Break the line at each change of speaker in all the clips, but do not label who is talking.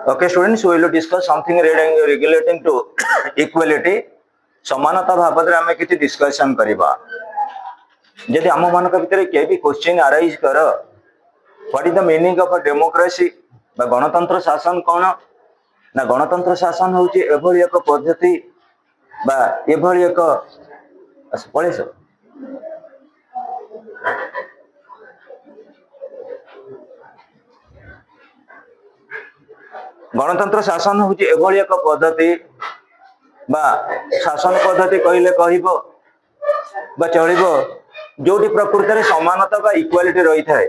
Okay, students, we will discuss something relating to equality. समानता बाबद आम कि डिस्कसन करवा जदि आम मान भर के भी क्वेश्चन अराइज कर what is the meaning of democracy गणतंत्र शासन कौन ना गणतंत्र शासन हूँ एभली एक पद्धति बा एभली एक पड़े गणतंत्र शासन हूँ एभली एक पद्धति बा शासन पद्धति कहले कह चलो जो प्रकृत में समानता बा इक्वालिटी रही है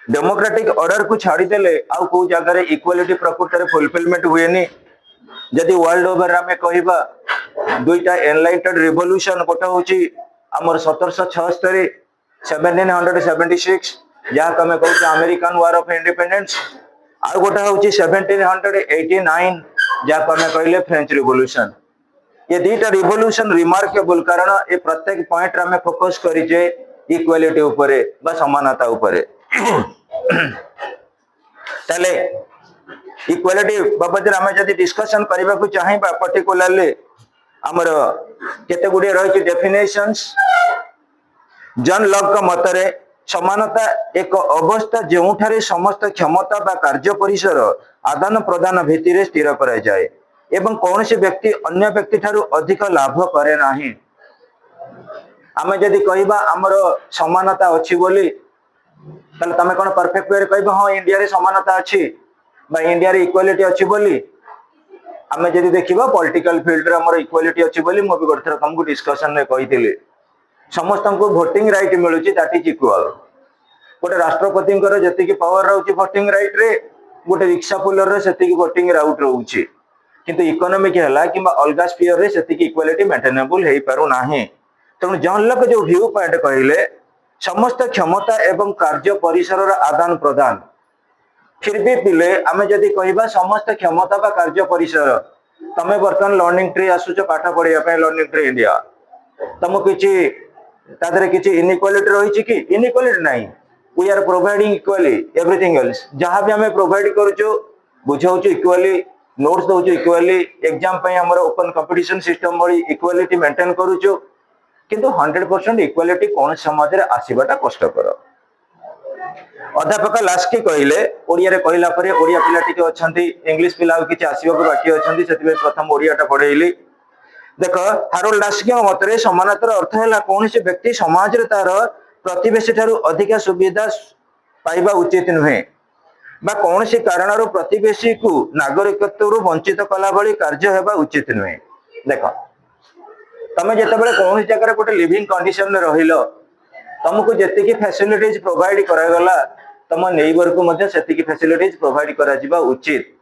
डेमोक्रेटिक ऑर्डर को छाड़देले आउ को जगह इक्वालिटी प्रकृत में फुलफिलमेंट हुए जदि वर्ल्ड ओवर आम कह दुईटा एनलाइटेड रिवोल्यूशन गोटे हूँ आमर 1776 1776 जहाँ आम कह अमेरिकन वार ऑफ इंडिपेंडेंस आउ गोटे हूँ 1789 जहाँ आम कहले फ्रेंच रिवोल्यूशन ये दुईटा रिवोल्यूशन रिमार्केबल कारण ये प्रत्येक पॉइंट आम फोकस करें इक्वालिटी उपरे बा समानता उपरे ताले इक्वालिटी बाबद आम जब डिस्कसन करने को चाहिए पर्टिकुलरली आमर केते गुड़े रही डेफिनेशंस जॉन लॉक का मतरे समानता एक अवस्था जोठारे समस्त क्षमता बा कार्य परिसर आदान प्रदान भित्ति स्थिर करा जाए एवं कौन से व्यक्ति अन्य व्यक्ति ठारू अधिक लाभ करे नाही आम जदि कहबा आमर समानता अच्छी बोली ताले तमे कोन परफेक्ट वे कहबो हां इंडिया रे समानता अच्छी बा इंडिया रे इक्वालिटी अच्छी बोली आम जदि देखिबा पॉलिटिकल फील्ड रे हमर इक्वालिटी अच्छी बोली मो भी गोटे तुमको डिस्कशन में कही समस्त को वोटिंग राइट मिलूँ दैट इज इक्वाल गोटे राष्ट्रपति जी पावर रोचे वोटिंग राइट रे गोटे रिक्शा पुलर रे सेतिकी वोटिंग राउट रोचे किंतु इकोनॉमिक है कि अलग स्पीयर रे सेतिकी इक्वालिटी मेंटेनेबल हो पारु नाही तेणु जॉन लॉक जो व्यू पॉइंट कहले समस्त क्षमता एवं कार्य परिसर आदान प्रदान फिर भी पिले आम जदि कहबा समस्त क्षमता बा कार्य परिसर तमे बर्तमान लर्निंग ट्री आसुच पाठ पढ़िया लर्निंग ट्री इंडिया तुम किसी किसी इनइक्वालिटी रही कि इनइक्वालिटी नहीं we are providing equally everything else जहाँ भी आम प्रोवाइड करूँ बुझाऊ इक्वाली नोट्स दौचु इक्वाली एग्जाम आमर ओपन कंपटीशन सिस्टम भली इक्वालिटी मेंटेन करूँ किंतु 100% इक्वालिटी कौन समाज रे आसीबाटा कष्टकर अध्यापक लास्ट की कहले ओडिया रे कहला परे ओडिया पिला टिके अछंती इंग्लिश पिला किछि आसीबा बाकी अछंती सेति प्रथम ओडियाटा पढेइली देखो हारोल्ड लास्की मतरे समानतार अर्थ है कौन से व्यक्ति समाज रे तार प्रतिवेशी ठारू अधिक सुविधा पाइबा उचित नुहे बा कौन से कारण प्रतिवेशी को नागरिकत्व वंचित कला भली कार्य हेबा उचित नुहे देखो तमे जेतेबेले कौन जगह गोटे लिविंग कंडीशन में रहिल तुमको जेतिकी फैसिलिटीज प्रोवाइड करागला तुम नेबर को मध्य सेतिकी फैसिलिटीज प्रोवाइड करा जिबा उचित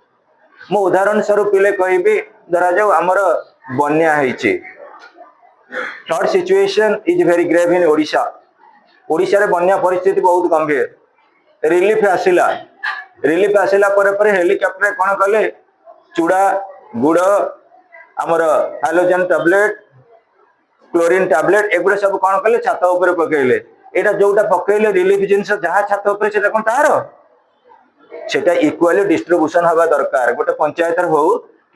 मो उदाहरण स्वरूप पिले कहबी धरा जाऊ आमर बन्या हेछि flood situation is very grave in Odisha Odisha रे बन्या परिस्थिति बहुत गंभीर रिलीफ आसिला परे हेलिकॉप्टर कोन कले चूड़ा गुड़ आमर हाइड्रोजन टैबलेट क्लोरीन टैबलेट एगुड़ा सब कौन कले छात ऊपर पकेले एटा जोटा पकेले रिलीफ जिनस जहाँ छात ऊपर सेटा कोन तार सेटा इक्वाली डिस्ट्रीब्यूशन हवा दरकार गोटे पंचायत हो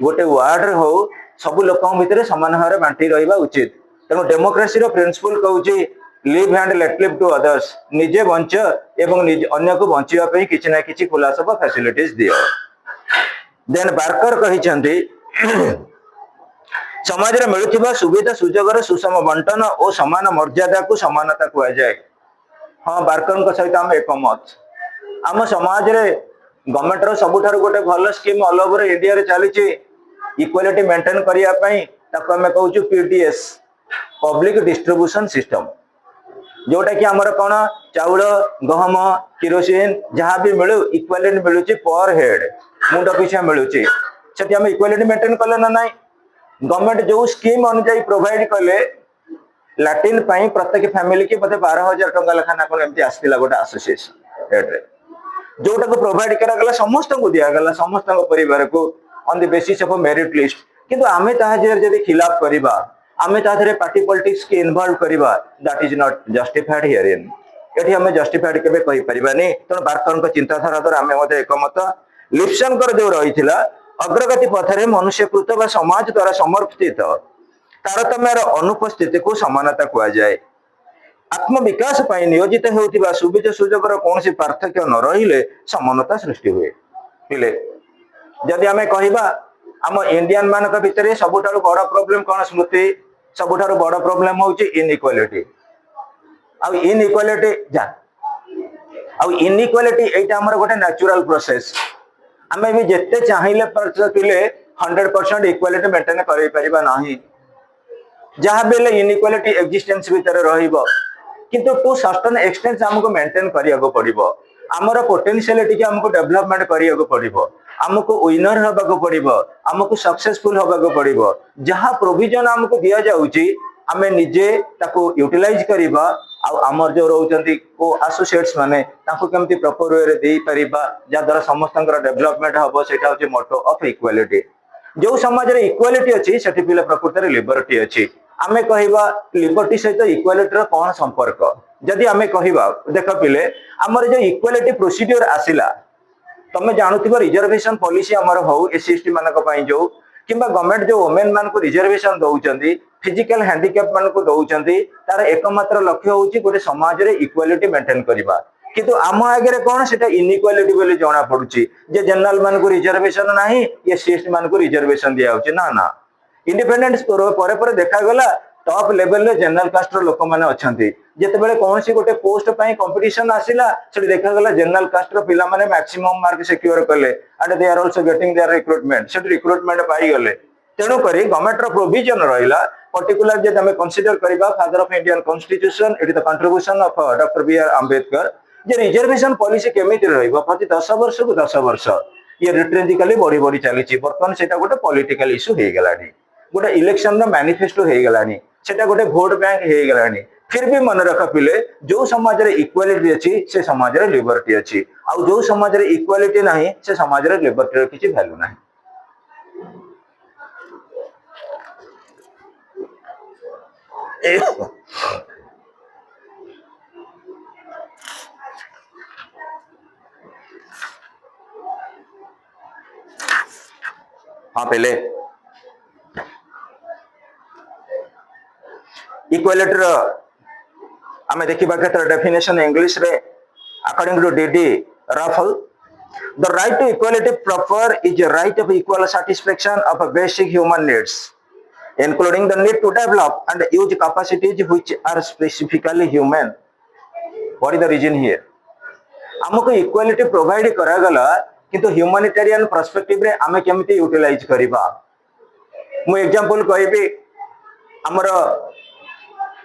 गोटे वार्ड हो सब लोक भितर समान भाव बांटी रहा उचित तेणु डेमोक्रेसी प्रिंसिपल कहूँ live and let live to others निजे बंच एवं अन्य को बंचिया पे किछि ना किछि खुला सब फैसिलिटीज दियो। देन बार्कर कहिसंती समाज रे मिलुथिबा सुविधा सुजोगर सुषम बंटन और समान मर्यादा को समानता कुआ जाए। हाँ बार्कर सहित आम एकमत। आम समाज रे गवर्नमेंट रो सबुठार गोटे भल स्कीम ऑल ओवर इंडिया रे चली इक्वालिटी मेंटेन करिया पई ताको हमें कहूछु पीडीएस पब्लिक डिस्ट्रीब्यूशन सिस्टम जोटा कि हमर कोन चाउल गहम किरोसिन जहां भी मिलु इक्वालिटी मिलुची पर हेड मुंड पिछा मिलुची सेठी हम इक्वालिटी मेंटेन करले ना नहीं। गवर्नमेंट जो स्कीम अनुसार प्रोवाइड कले लैट्रिन पाई प्रत्येक फैमिली की बोधे 12,000 टंका लेखा कोन एमती आस्तिला गोटे एसोसिएशन हेड रे जोटा को प्रोवाइड करा गला समस्त को दिया गला समस्त परिवार को on the basis of merit list किंतु आमे ताहाजर जदी खिलाफ करिबा आमे ताहारे पार्टी पॉलिटिक्स के इन्वॉल्व करिबा that is not justified here in एठी हमें जस्टिफाइड केबे कहि परिबानी तण बार्कर को चिंताधारा द्वारा हमें मते एकमत लिप्सन कर जो रहिथिला अग्रगति पथरे मनुष्यकृत व समाज द्वारा समर्थित तारतम्यर अनुपस्थिति को समानता कुआ जाए। आत्म विकास पाई नियोजित होउथिबा सुविधा सुजोगर कोनसी पार्थक्य न रहिले समानता सृष्टि हुए। पिले जदि हमें कहिबा आम इंडियन मानक भितरे सबुठारु बड़ प्रॉब्लम कोन स्मृति सबुठारु बड़ प्रॉब्लम होउची इनइक्वालिटी आ इनइक्वालिटी जा आ इनइक्वालिटी एटा हमर गोटे नेचुरल प्रोसेस आमे भी जत्ते चाहिले पिले 100% इक्वालिटी मेंटेन करै परिबा नाही जहां बेले इनइक्वालिटी एग्जिस्टेंस भितरे रहिबो किंतु टू सर्टेन एक्सटेंट हमको मेंटेन करिया को पड़िबो हमर पोटेंशियलिटी के हमको डेवलपमेंट करिया को पड़िबो हमको विनर होबा को पड़िबो हमको सक्सेसफुल होबा को पड़िबो जहां प्रोविजन हमको दिया जाउची हमें निजे ताको यूटिलाइज करिबा आ हमर जो रहउचंती को एसोसिएट्स माने ताको केमती प्रॉपर वे रे देई परिबा जा द्वारा समस्तंकर डेवलपमेंट हबो सेटा होची मोटो ऑफ इक्वालिटी। जो समाज रे इक्वालिटी अछि सेठी पिले प्रकृति रे लिबर्टी अछि आमे कहिबा लिबर्टी सहित इक्वालिटी रो कोन संपर्क जदि आमे कहिबा देख पिले हमर जो इक्वालिटी प्रोसीजर आसिला तमे जानुथिबो रिजर्वेशन पॉलिसी हमर हो एससी एसटी मानक पई जो किंबा गवर्नमेंट जो वुमेन मान को रिजर्वेशन दउचंदी फिजिकल हैंडिकैप मान को दउचंदी तार एकमात्र लक्ष्य होउची गोटे समाज रे इक्वालिटी मेंटेन करबा किंतु आम आगे कौन से इनइक्वालिटी बोली जना पड़ुची जे जनरल मान को रिजर्वेशन नाही ये एससी मान को रिजर्वेशन दिया होची ना ना इंडिपेंडेंस पर देखा गला टॉप लेवल रे जनरल कास्ट रो लोक माने अछंती जेते बेले कौन सी गोटे पोस्ट पई कंपटीशन आसिला से देखा गला जनरल कास्ट रो पिला माने मैक्सिमम मार्क सिक्योर करले and they are also getting their recruitment से रिक्रूटमेंट पाई गले तेणु करी गवर्नमेंट रो प्रोविजन रहिला पर्टिकुलर जे हमें कंसीडर करबा father of Indian constitution it is the contribution of doctor B R Ambedkar जे रिजर्वेशन पॉलिसी केमिति रहइबो प्रति 10 वर्ष को 10 वर्ष ये रिट्रेंजिकली बड़ी बड़ी चलीची बर्तन सेटा गोटे पॉलिटिकल इशू हे गलानी गोटे इलेक्शन रो मैनिफेस्टो हे गलानी सेटा गोटे वोट बैंक हे गलानी फिर भी मन रख पिले जो समाज रे इक्वालिटी अछि से समाज रे लिबर्टी अछि आ जो समाज रे इक्वालिटी नाही से समाज रे लिबर्टी रो किछि वैल्यू नाही। हाँ पहले इक्वालिटी रो आमे देखिबा केतर डेफिनेशन इंग्लिश रे अकॉर्डिंग टू डीडी रफल the right to equality proper is a right of equal satisfaction of basic human needs including the need to develop and use capacities which are specifically human. What is the reason here? हमको equality provide करा गला किंतु humanitarian perspective रे आमे केमिति utilise करिबा मु example कहबी हमर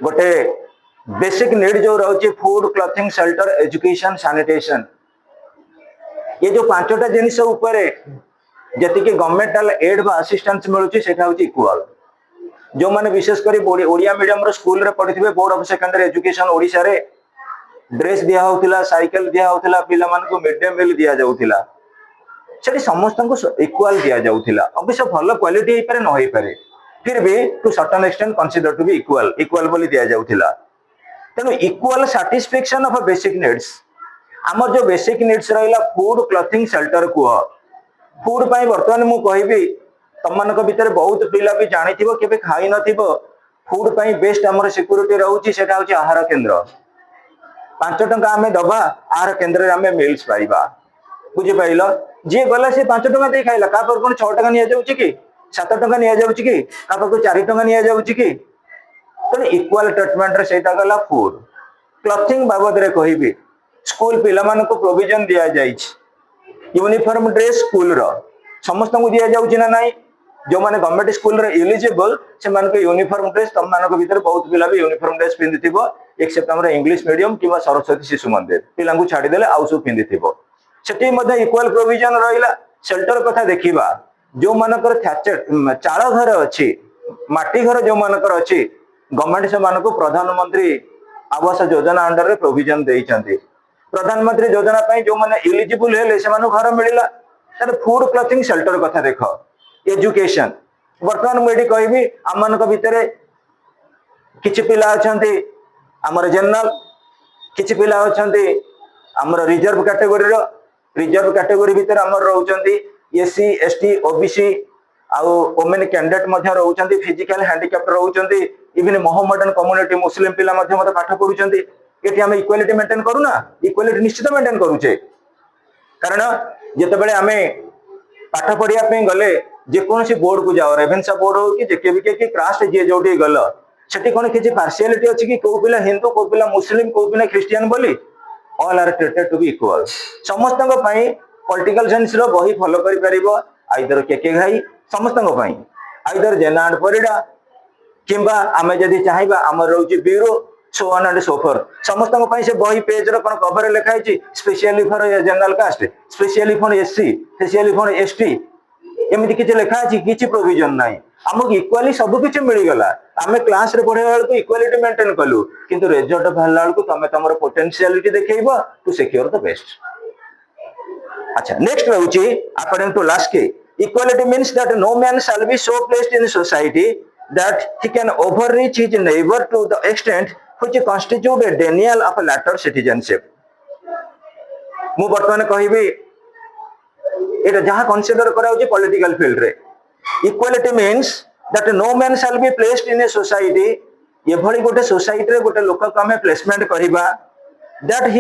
गोटे बेसिक नीड जो रहउची food clothing shelter education sanitation ये जो पांचटा जिनिस ऊपर जति के गवर्नमेंटल एड बा असिस्टेंस मिलुची सेटा होची इक्वल जो माने विशेष करी ओडिया मीडियम रो स्कूल रे पढिथिबे board of secondary education Odisha रे ड्रेस दिया होतिला साइकिल दिया होतिला पिला मान को मिड डे मील दिया जाउतिला सेठी समस्त को इक्वल दिया जाउतिला अवश्य भलो क्वालिटी हे पारे न होई पारे फिर भी to certain extent consider to be equal बोली दिया जाउतिला तेनु equal satisfaction of basic needs हमर जो बेसिक नीड्स रहिला फूड क्लॉथिंग शेल्टर को फूड पाई वर्तमान मु कहबी तमनक भीतर बहुत पिला भी जानिथिबो केबे खाई नथिबो फूड पाई बेस्ट हमर सिक्योरिटी रहउची सेटा होची आहार केंद्र 5 टंका आमे दबा आहार केंद्र रे आमे मिल्स पाइबा बुझि पाइलो जे गला से 5 टंका दे खाइला का पर कोन 6 टंका निया जाउची कि 7 टंका निया जाउची कि का पर को 4 टंका निया जाउची कि तो इक्वल ट्रीटमेंट रे सेटा गला फूड क्लॉथिंग बाबद रे कहिबी स्कूल पिला मान को प्रोविजन दिया जाइछ यूनिफॉर्म ड्रेस स्कूल रो समस्त को दिया जाउची ना नाही जो माने गवर्नमेंट स्कूल रे एलिजिबल से मान को यूनिफॉर्म ड्रेस तम मान को भीतर बहुत पिला भी यूनिफॉर्म ड्रेस पिंदिथिबो एक्सेप्ट हमर इंग्लिश मीडियम किबा सरस्वती शिशु मंदिर पिला को छाडी देले आउ सब पिंदिथिबो सेठी मध्ये इक्वल प्रोविजन रहिला शेल्टर कथा देखिबा जो मानकर चाଳ घर अछि माटी घर जो मानकर अछि गवर्नमेंट से मान को प्रधानमंत्री आवास योजना अंडर रे प्रोविजन देइचंती प्रधानमंत्री योजना पई जो माने एलिजिबल हेले से मानु घर मिलिला तर फूड क्लॉथिंग शेल्टर कथा देखो एजुकेशन वर्तमान मुझे कहबी आम मान भितर किछि पिला अछंती हमर जनरल किछि पिला अछंती हमर रिजर्व कैटेगरी भितर हमर रहउचंती एससी एसटी ओबीसी आउ वुमेन कैंडिडेट मध्ये रहउचंती फिजिकल हैंडिकैप्ड रहउचंती इवन मोहम्मडन कम्युनिटी मुस्लिम पिला मध्ये मते पाठ पढुचंती एठी हम इक्वालिटी मेंटेन करूना इक्वालिटी निश्चित मेंटेन करूचे कारण जेते बेले हमें पाठ पढ़िया पे गले जे कौन सी बोर्ड को जाओ रेभेन्सा बोर्ड हो कि जेके बीके की कास्ट जे जोटी गल सेठी कोन किछि पार्शियलिटी अछि कि को पिला हिंदू को पिला मुस्लिम को पिला क्रिश्चियन बोली all are treated to be equal समस्त को पई पॉलिटिकल साइंस रो बही फॉलो करि परिबो आइदर केके घाई समस्त को पई आइदर जेना एंड परिडा किंबा आमे जदी चाहिबा हमर रहउची bureau so on and so for समस्त को पई से बही पेज रो कोन कवर लिखाई छी specially for general caste specially for SC specially for ST एमिति किछि लिखा अछि किछि प्रोविजन नाही हमक इक्वाली सब किछि मिली गला आमे क्लास रे पढे वाला को इक्वालिटी मेंटेन कलु किंतु रिजल्ट भाला वाला को तमे तमरो पोटेंशियलिटी देखैबो टू सिक्योर द बेस्ट अच्छा नेक्स्ट रहउची अकॉर्डिंग टू लास्ट के equality means that no man shall be so placed in society that he can overreach his neighbor to the extent which constitute a denial of a latter citizenship मु वर्तमान कहिबी एटा जहां consider कराउची political field रे equality means that no man shall be placed in a society ये भली गोटे सोसाइटी रे गोटे लोक को हमें प्लेसमेंट करिबा that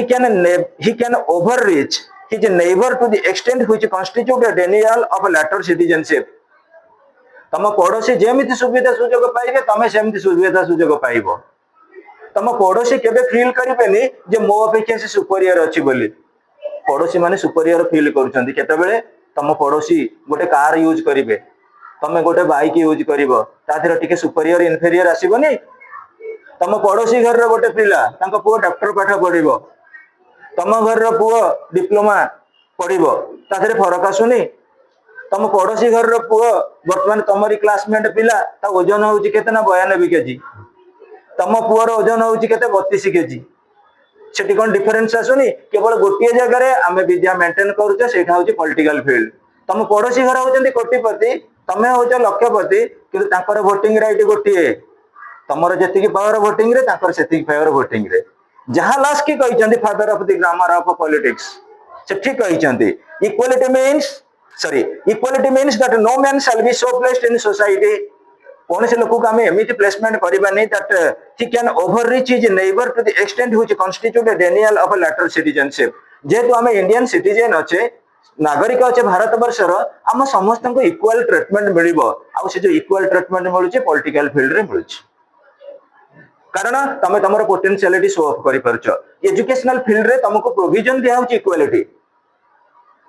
he can overreach his neighbor to the extent which constitute a denial of a latter citizenship तम पड़ोसी जेमिति सुविधा सुजोग पाइबे तमे सेमिति सुविधा सुजोग पाइबो तम पड़ोसी केबे फील करिबेनी जे मो अपेक्षा से सुपीरियर अछि बोली पड़ोसी माने सुपीरियर फील करूछंती केतेबेले तम पड़ोसी गोटे कार यूज करिवे तमे गोटे बाइक यूज करिवो ताथेर टिके सुपीरियर इन्फीरियर आसीबोनी तम पड़ोसी घर रो गोटे पिला तांको पुओ डॉक्टर पाठ पढिबो तम घर रो पुओ डिप्लोमा पढिबो ताथेर फरक आसुनी तम पड़ोसी घर रो पुओ वर्तमान तमरी क्लासमेट पिला ता ओजन होउची केतना 92 केजी तम पुओ रो ओजन होउची केते 32 केजी सेठी कोन डिफरेंस आसुनी केवल गोटिए जगह रे आमे विद्या मेंटेन करूचे सेठा होउची पॉलिटिकल फील्ड तम पड़ोसी घर होउचंती कोटिपति तमे होउच लक्षपति किंतु तांकर वोटिंग राइट गोटिए तमरो जेतिकी पावर वोटिंग रे तांकर सेतिकी पावर वोटिंग रे जहां लास्ट की कहिचंती father of the grammar of politics सेठी कहिचंती equality means that no man shall be so placed in society कौन से लोक को हमें एमिति प्लेसमेंट करबा नहीं that he can overreach his neighbour to the extent which constitute a denial of a latter citizenship जेतु हमें इंडियन सिटीजन अच्छे नागरिक अच्छे भारत वर्षर आम समस्त को इक्वल ट्रीटमेंट मिलिबो आ से जो इक्वल ट्रीटमेंट मिलुचे पॉलिटिकल फील्ड रे मिलुचे कारण तमे तमरो पोटेंशियलिटी शो ऑफ करि परछो एजुकेशनल फील्ड रे तुमको प्रोविजन दिया होची इक्वालिटी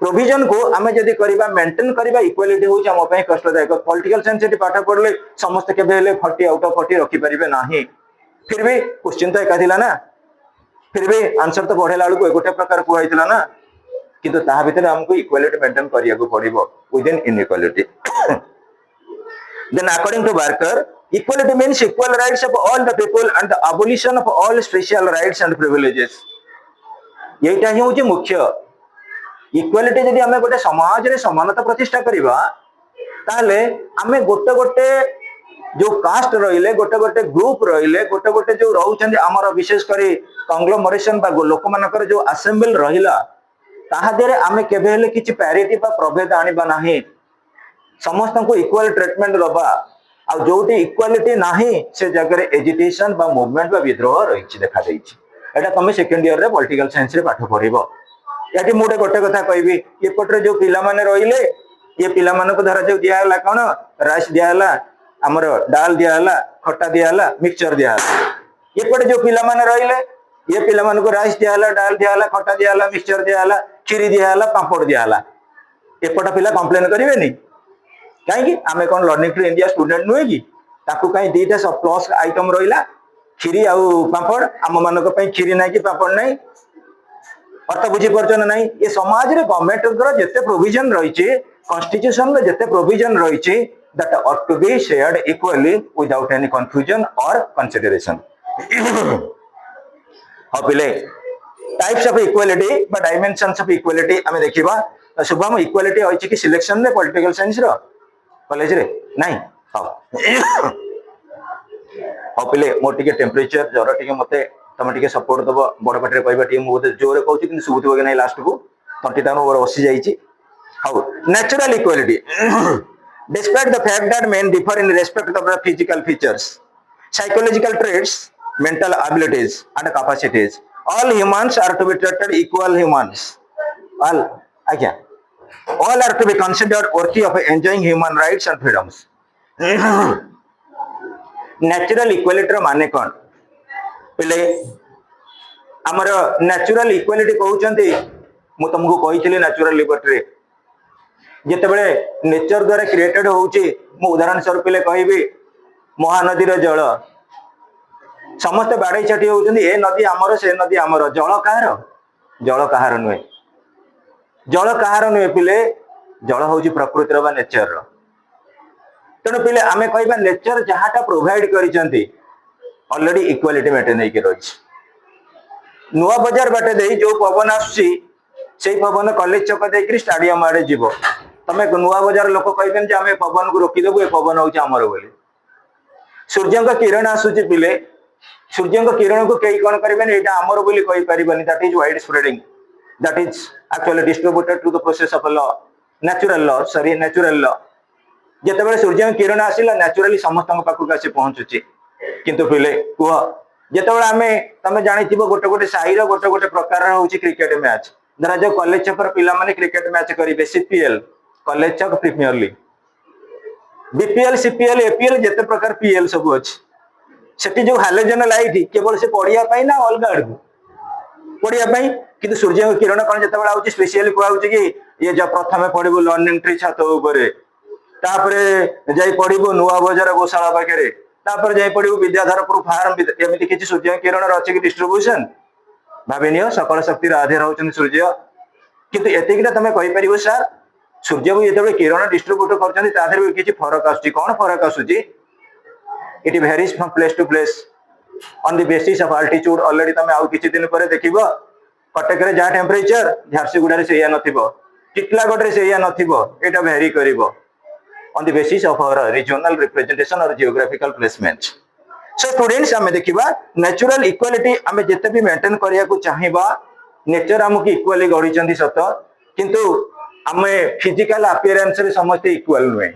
प्रोविजन को आमे जदी करिबा मेंटेन करिबा इक्वालिटी होची हम पय कष्टदायक पॉलिटिकल साइंस एटी पाठ पढले समस्त के बेले 40 आउट ऑफ 40 रखि परिबे नाही फिर भी क्वेश्चन तो एका थिला ना फिर भी आंसर तो पढेला वाला को एकोटे प्रकार को आइतिला ना किंतु ता भितर हमको इक्वालिटी मेंटेन करिया को पड़िबो within inequality then according to Barker equality means equal rights of all the people and the abolition of all special rights and privileges एटा ही होची मुख्य इक्वालिटी जदि हमें गोटे समाज रे समानता प्रतिष्ठा करिबा ताले हमें गोटे गोटे जो कास्ट रहिले गोटे गोटे ग्रुप रहिले गोटे गोटे जो रहउचंदी हमर विशेष करी कंग्लोमरेशन बा लोक मानकर जो असेंबल रहिला ताहा देरे हमें केबे हेले किछि पैरिटी बा प्रभेद आनिबा नाही समस्त को इक्वल ट्रीटमेंट दबा आ जोटी इक्वालिटी नाही से जगह एजिटेशन बा मूवमेंट बा विद्रोह रही देखा देइछि एटा तुम सेकेंड इयर रे पॉलिटिकल साइंस रे पाठ पढिबो याटी मोटे गोटे कथा कहबी एपटरे जो पिला माने रहिले ये पिला मानको धरा जो दिया हला कोन राइस दिया हला हमर दाल दिया हला खट्टा दिया हला मिक्सचर दिया हला एपटे जो पिला माने रहिले ये पिला मानको राइस दिया हला दाल दिया हला खट्टा दिया हला मिक्सचर दिया हला खीरी दिया हला पापड़ दिया हला एपटा पिला कंप्लेन करिवेनी कहीं आमे कौन लर्निंग टू इंडिया स्टूडेंट नुहे कि ताकू कहीं दीटा सब प्लस आइटम रहिला खीरी आउ पापड़ आम मानक पई खीरी नाही कि पापड़ नाही अर्थ बुझी परछन नाही ये समाज रे गवर्नमेंट द्वारा जते प्रोविजन रहिछि कॉन्स्टिट्यूशन में जते प्रोविजन रहिछि that ought to be shared equally without any confusion or consideration हो पिले टाइप्स ऑफ इक्वालिटी बा डायमेंशंस ऑफ इक्वालिटी हमें देखिबा शुभम इक्वालिटी होइछि कि सिलेक्शन रे पॉलिटिकल साइंस रो कॉलेज रे नहीं हाँ हाँ पिले मोर टिके टेम्परेचर जरा टिके मते तमे टिके सपोर्ट दबो बड़ पाटरे कहबा टिके मु जोरे कहूची कि सुबुथिबो कि नै लास्ट को तंटी तानो ओवर बसी जाईची how natural equality despite the fact that men differ in respect of the physical features psychological traits mental abilities and capacities all humans are to be treated equal humans all आज्ञा all are to be considered worthy of enjoying human rights and freedoms natural equality माने कौन पहले आमर natural equality कहउचंती मु तुमको कहिथिली natural liberty जेते बेले nature द्वारा क्रिएटेड होउची मु उदाहरण स्वरूप ले कहबी महानदी रो जल समस्त बाड़े छाटी होउचंती ए नदी आमर से नदी आमर जल काहार नुहे जल काहार नुहे पिले जल होउची प्रकृतिर बा नेचर रो तेणु पिले आमे कहबा नेचर जहाटा प्रोवाइड करिसंती ऑलरेडी इक्वालिटी मेंटेन होई के रहिछि नुआ बाजार बाटे देई जो पवन आसी सेई पवन कॉलेज चक देई स्टेडियम आड़े जीवो तमे नुआ बाजार लोक कहबेन जे आमे पवन को रोकी देबो ए पवन होउची हमर बोली सूर्य का किरण आसुची पिले सूर्य का किरण को केई कोन करबेन एटा हमर बोली कहि परिबनी that is wide spreading that is actually distributed to the process of law natural law जेते बेले सूर्य किरण आसिला नेचुरली समस्त पाखक आसी पहुंचुची किंतु पिले कुह जेते बेले आमे तमे जानिथिबो गोटे गोटे साही रो गोटे गोटे प्रकार होउची क्रिकेट मैच धरा जो कॉलेज छपर पिला माने क्रिकेट मैच करिवे सीपीएल कॉलेज छक premier league BPL CPL APL जेते प्रकार पीएल सब अछि सेठी जो हालोजन लाइट केवल से पड़िया पई ना अलगा आडू पड़िया पई किंतु सूर्य किरण कोन जेते बेले आउची स्पेशली कहउची कि ये जो प्रथमे पडिबो लर्निंग ट्री छात ऊपर तापरे जाई पडिबो नुआ बाजार गोशाला पाखरे तापर जाई पडिबो विद्याधरपुर फार्म एमिति किछि सूर्य किरण अछि कि डिस्ट्रीब्यूशन भाबिनियो सकल शक्ति आधे रहउछन सूर्य किंतु एतिकिटा तमे कहि परिबो सर सूर्य को जेते किरण डिस्ट्रीब्यूट करछन ताधर भी किछि फरक आछी कोन फरक आछुची it varies from place to place on the basis of altitude already तमे आउ किछि दिन परे देखिबो कटक रे जा टेम्परेचर झारसुगुडा रे सेया नथिबो टिटलागढ़ रे सेया नथिबो एटा very करिवो on the basis of our regional representation or geographical placement. So students आमे देखिबा नेचुरल इक्वालिटी आमे जेते भी मेंटेन करिया को चाहिबा नेचर हमकु इक्वाली गढी चंदी सत किंतु आमे फिजिकल अपीयरेंस रे समस्त इक्वल नुए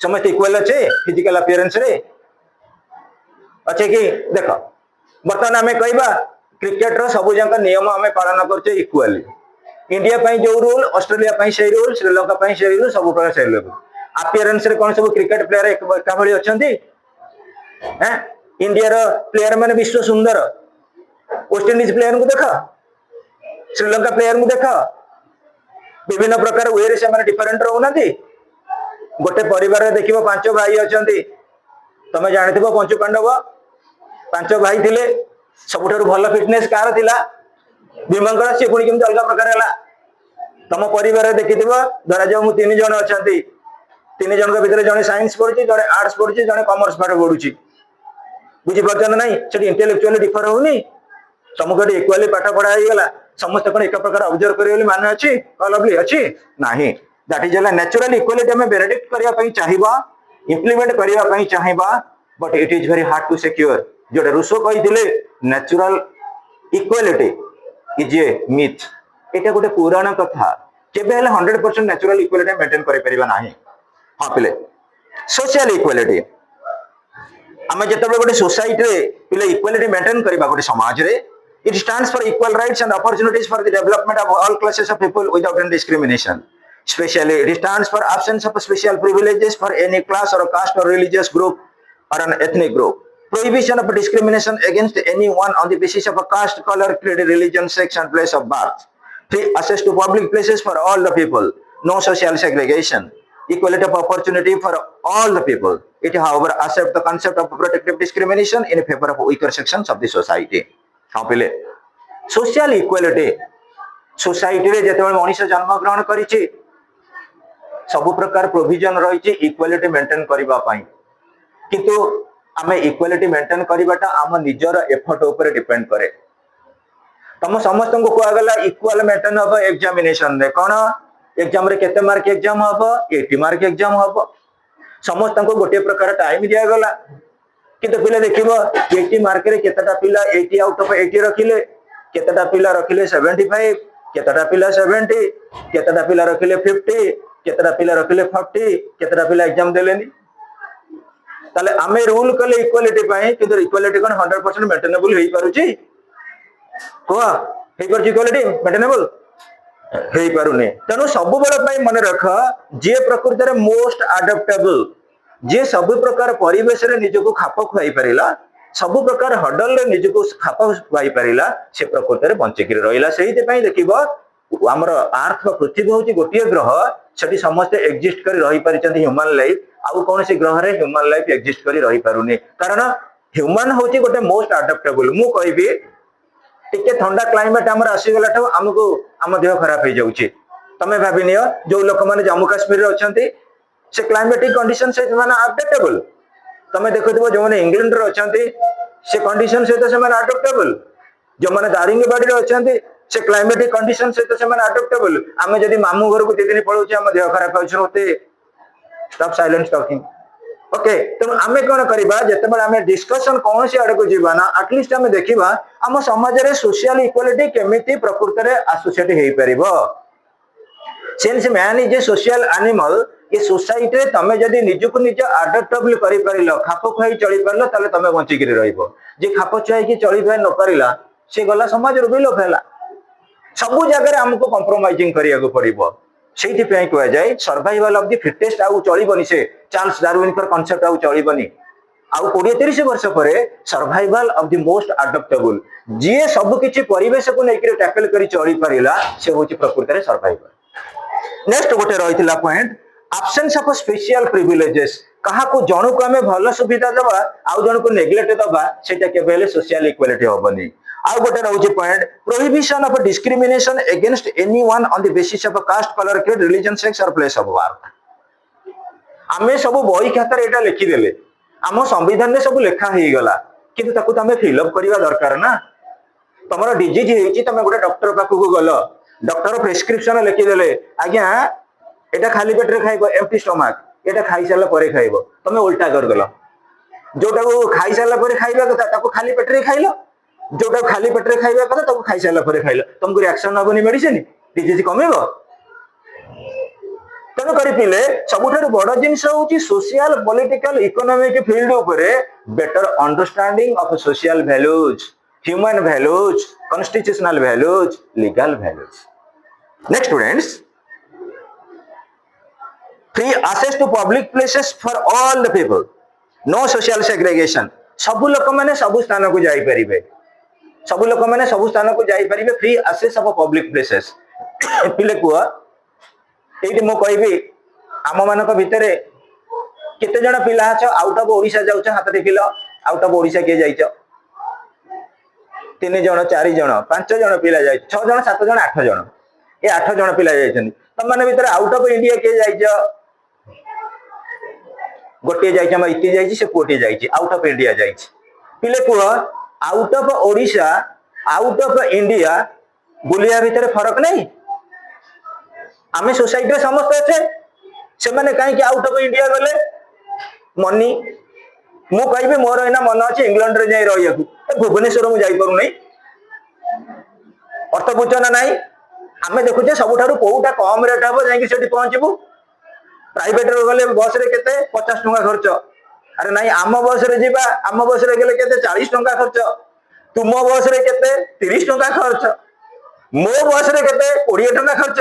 समस्त इक्वल अछि फिजिकल अपीयरेंस रे अछि कि देखो बर्तमान आमे कहबा क्रिकेट रो सब जंक नियम आमे पालन करछे इक्वली इंडिया पई जो रूल ऑस्ट्रेलिया पई से रूल श्रीलंका पई से रूल सब प्रकार से रूल अपीयरेंस रे कोन सब क्रिकेट प्लेयर एक भली अछंती हैं इंडिया रो प्लेयर माने विश्व सुंदर वेस्ट इंडीज प्लेयर को देखा श्रीलंका प्लेयर को देखा विभिन्न प्रकार वे रे से माने डिफरेंट रहउनाती गोटे परिवार रे देखिबो पांच भाई अछंती तमे जानिथिबो पंच पांडव पांच भाई थिले सबुठारु भलो फिटनेस कार थिला भीमंकर से पुणी केमती अलग प्रकार है तुम परिवार देखिथिबो धरा जो मु तीन जन अछंती तीन जन के भीतर जने साइंस पढुची जने आर्ट्स पढुची जने कॉमर्स पाठ पढुची बुझी परछन नाही सेठी इंटेलेक्चुअली डिफर होनी तुमको इक्वाली पाठ पढ़ा ही गला समस्त कोन एक प्रकार ऑब्जर्व करियो माने अछि लवली अछि नाही दैट इज नेचुरल इक्वालिटी में बेरेडिक्ट करिया पई चाहिबा इंप्लीमेंट करिया पई चाहिबा but it is very hard to secure जोडे रूसो कहिथिले natural equality is a myth एटा गोटे पुराण कथा केबे हले 100% नेचुरल इक्वालिटी मेंटेन करि परिबा नाही हां पिले सोशल इक्वालिटी आम जिते गोटे सोसाइटी पे इक्वालिटी मेंटेन करबा गोटे समाज रे it stands for equal rights and opportunities for the development of all classes of people without any discrimination specially it stands for absence of special privileges for any class और cast और religious group or an ethnic group. Prohibition of discrimination against anyone on the basis of a caste, color, creed, religion, sex, and place of birth. Free access to public places for all the people. No social segregation. Equality of opportunity for all the people. It, however, accepts the concept of protective discrimination in favor of weaker sections of the society. Social equality. Society रे जेतेबेले मनुष्य जन्म ग्रहण करिछि सब प्रकार provision रहिछि equality maintain करबा पई किंतु आमे इक्वालिटी मेंटेन करबाटा आम निजर एफर्ट ऊपर डिपेंड करे तम समस्त को कुआ गला इक्वल मेंटेन हो एग्जामिनेशन रे कोन एग्जाम रे केते मार्क एग्जाम हो 80 मार्क एग्जाम हो समस्त को गोटे प्रकार टाइम दिया गला किंतु पिले देखिबो 80 मार्क रे केतेटा पिला 80 आउट ऑफ 80 रखिले केतेटा पिला रखिले 75 केतेटा पिला 70 केतेटा पिला रखिले 50 केतेटा पिला रखिले 40 केतेटा पिला एग्जाम देलेनी ताले आमे रूल कले इक्वालिटी पाए किंतु इक्वालिटी कोन 100% मेंटेनेबल हेई पारुची कोआ हेई पारुची इक्वालिटी मेंटेनेबल हेई पारुने तनो सब बेला पाए मन रख जे प्रकृति रे मोस्ट अडॉप्टेबल जे सब प्रकार परिवेश रे निजको खाप खुआई परिला सब प्रकार हडल रे निजको खाप खुआई परिला से प्रकृति रे बंचे कि रहिला सेहिते पाए देखिबो हमर अर्थ पृथ्वी होची गोटिए ग्रह सेठी समस्त एग्जिस्ट करी रही परिचंती ह्यूमन लाइफ आउ कौन से ग्रह रे ह्यूमन लाइफ एग्जिस्ट करी रही पारुनी कारण ह्यूमन होची गोटे मोस्ट अडॉप्टेबल मु कहबी टिके ठंडा क्लाइमेट हमर आसी गला त हमको हम देह खराब हो जाउची तमे भाबी नियो जो लोक माने जम्मू काश्मीर रे अछंती से क्लाइमेटिक कंडीशन से माने अडॉप्टेबल तमे देखिबो जो माने इंग्लैंड रे अछंती से कंडीशन से तो से माने अडॉप्टेबल जो माने दारिंगबाड़ी रे अछंती से क्लाइमेटिक कंडीशन से तो से माने अडॉप्टेबल आमे जदी मामू घर को दिन पळुची हम देह खराब होउछ होते स्टॉप साइलेंट टॉकिंग ओके तो आमे कोन करबा जेतेबेले आमे डिस्कशन कौन से आडे को जीवा ना एटलीस्ट आमे देखिबा हम समाज रे सोशल इक्वालिटी केमिति प्रकृति रे एसोसिएट हेई परिबो since man is a social animal ये सोसाइटी रे तमे जदी निजको निज अडॉप्टेबल करि परिलो खाप खुआई चली परिलो ताले तमे बंची कि रहइबो जे खाप खुआई कि चली पाइ न परिला से गला समाज रो बिलो फेला सब जगह हमको कंप्रोमाइजिंग करिया को पड़िबो सेठी पे कह जाए सर्वाइवल ऑफ द फिटेस्ट आउ चलिबनी से चार्ल्स डार्विन कर कांसेप्ट आउ चलिबनी आउ 20-30 वर्ष परे survival of the most adaptable जे सब किछि परिवेश को नै कि टैकल करी चली परिला से होची प्रकृति रे सर्वाइवल नेक्स्ट गोटे रहितला point absence of special privileges कहा को जणु को हमें भलो सुविधा दबा आउ जणु को नेग्लेक्ट दबा सेटा के पहले सोशल इक्वालिटी होबनी आउ गोटे रहउची point prohibition of discrimination against anyone on the basis of caste colour creed religion sex or place of birth आमे सब बही खातार एटा लिखि देले आम संविधान में सब लेखा हेई गला किंतु ताकू तमे फिल अप करबा दरकार ना तमरो डिजीज हेची तमे गोटे डॉक्टर पाखु को गलो डॉक्टर प्रेस्क्रिप्शन लिखि देले आज्ञा एटा खाली पेट रे खाइबो एम्प्टी स्टमक एटा खाइ साला परे खाइबो तमे उल्टा कर गलो जोटा को खाइ साला परे खाइबा कथा ताको खाली पेट रे खाइलो जोटा खाली पेट रे खाइबा कथा ताको खाइ साला परे खाइलो तुमको रिएक्शन होबनी मेडिसिन डिजीज कमेबो तेणु करी पिले सबुठारु बड़ जिनिस होची सोशल पॉलिटिकल इकोनॉमिक फील्ड ऊपर better understanding of social values human values constitutional values legal values next students free access to public places for all the people no social segregation सब लोक माने सब स्थान को जाई परिबे सब लोक माने सब स्थान को जाई परिबे free access of public places पिले को एठी मो कहबी आम मानक भितरे केते जण पिला छ आउट ऑफ ओडिशा जाउछ हाथ देखिलो आउट ऑफ ओडिशा के जाइछ 3 जण 4 जण 5 जण पिला जाय 6 जण 7 जण 8 जण ए 8 जण पिला जायछन तम माने भितरे आउट ऑफ इंडिया के जाइछ गोटे जाइछ हम इति जाइछ से कोटे जाइछ आउट ऑफ इंडिया जाइछ पिले को out of Odisha out of India बुलिया भितरे फरक नहीं आमे सोसाइटी रे समस्त अच्छे से माने काहे कि आउट ऑफ इंडिया गले मनी मु कहबे मोर एना मन अछि इंग्लैंड रे जाई रहिया को भुवनेश्वर मु जाई परु नै अर्थ बुझना नाही आमे देखु जे सबठारु कोउटा कम रेट हबो जाई कि सेठी पहुंचबू प्राइवेट रो गले बस रे केते 50 टंका खर्च अरे नहीं आम बस रे जीवा आम बस रे गेले केते 40 टंका खर्च तुम बस रे केते 30 टंका खर्च मो बस रे केते 20 टंका खर्च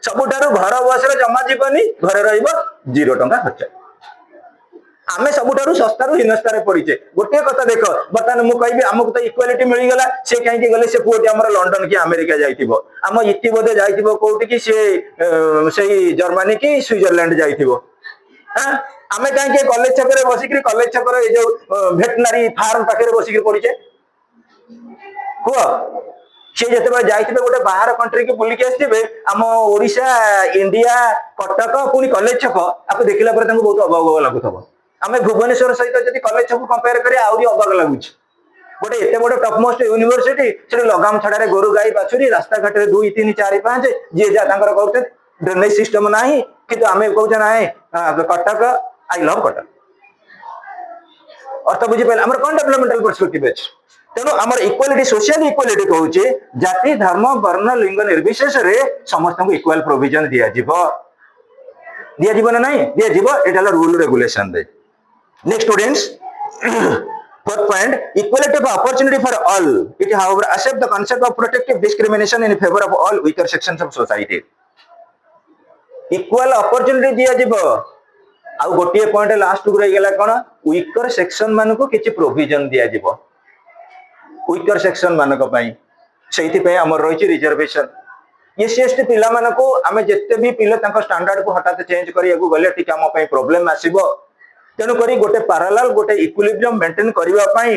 सबुठारु घर बस रे जमा जीवनी घरे रहिबो 0 टंका खर्च आमे सबुठारु सस्तारु हिनस्तारे पड़ीचे गोटे कथा देख बर्तमान मु कहबी हमकु तो इक्वालिटी मिल गला से कहीं गले से पुओटी हमर लंडन की अमेरिका जाइथिबो हम इति बोधे जाइथिबो कोउटी की से सेही जर्मनी की स्विट्जरलैंड जाइथिबो हां आमे कहीं कॉलेज छकरे बसिकरी कॉलेज छकरे ए जो वेटनरी फार्म पाखरे बसिकरी पड़ीचे को से जते जाइथिबे गोटे बाहर कंट्री के बुली के आस्थिबे हम ओडिशा इंडिया कटक पुनी कॉलेज छक आपको देखिला पर तांको बहुत अभाव लागुथबो आमे भुवनेश्वर सहित जदि कॉलेज छक कंपेयर करी आउरी अभाग लागुछ गोटे एते बड़ टॉप मोस्ट यूनिवर्सिटी से लगाम छड़ा रे गोरु गाई बाछुरी रास्ता घाट रे 2 3 4 5 जे जा तांकर कहते ड्रेनेज सिस्टम नाही किंतु आमे कहते नाही कटक आई लव कटक अर्थ बुझी पाइल हमर कोन डेवलपमेंटल पर्सपेक्टिव अछि तेनो हमर इक्वालिटी सोशल इक्वालिटी कहूचे जाति धर्म वर्ण लिंग निर्विशेष रे समस्त को इक्वल प्रोविजन दिया जीव ना नहीं दिया जीव एटा रूल रेगुलेशन दे next students fourth point equality of opportunity for all it however accept the concept of protective discrimination in favor of all weaker sections of society equal opportunity दिया जीव आ गोटे पॉइंट लास्ट को रही गला कोन weaker section मान को किछि provision दिया जीव वीकर सेक्शन मान को पई सेति पे हमर रहिछि रिजर्वेशन एससी एसटी पिला मान को आमे जत्ते भी पिला तांको स्टैंडर्ड को हटाते चेंज करिया को गले ठीक हम पई प्रॉब्लम आसीबो तेनु करी गोटे पैरेलल गोटे इक्विलिब्रियम मेंटेन करबा पई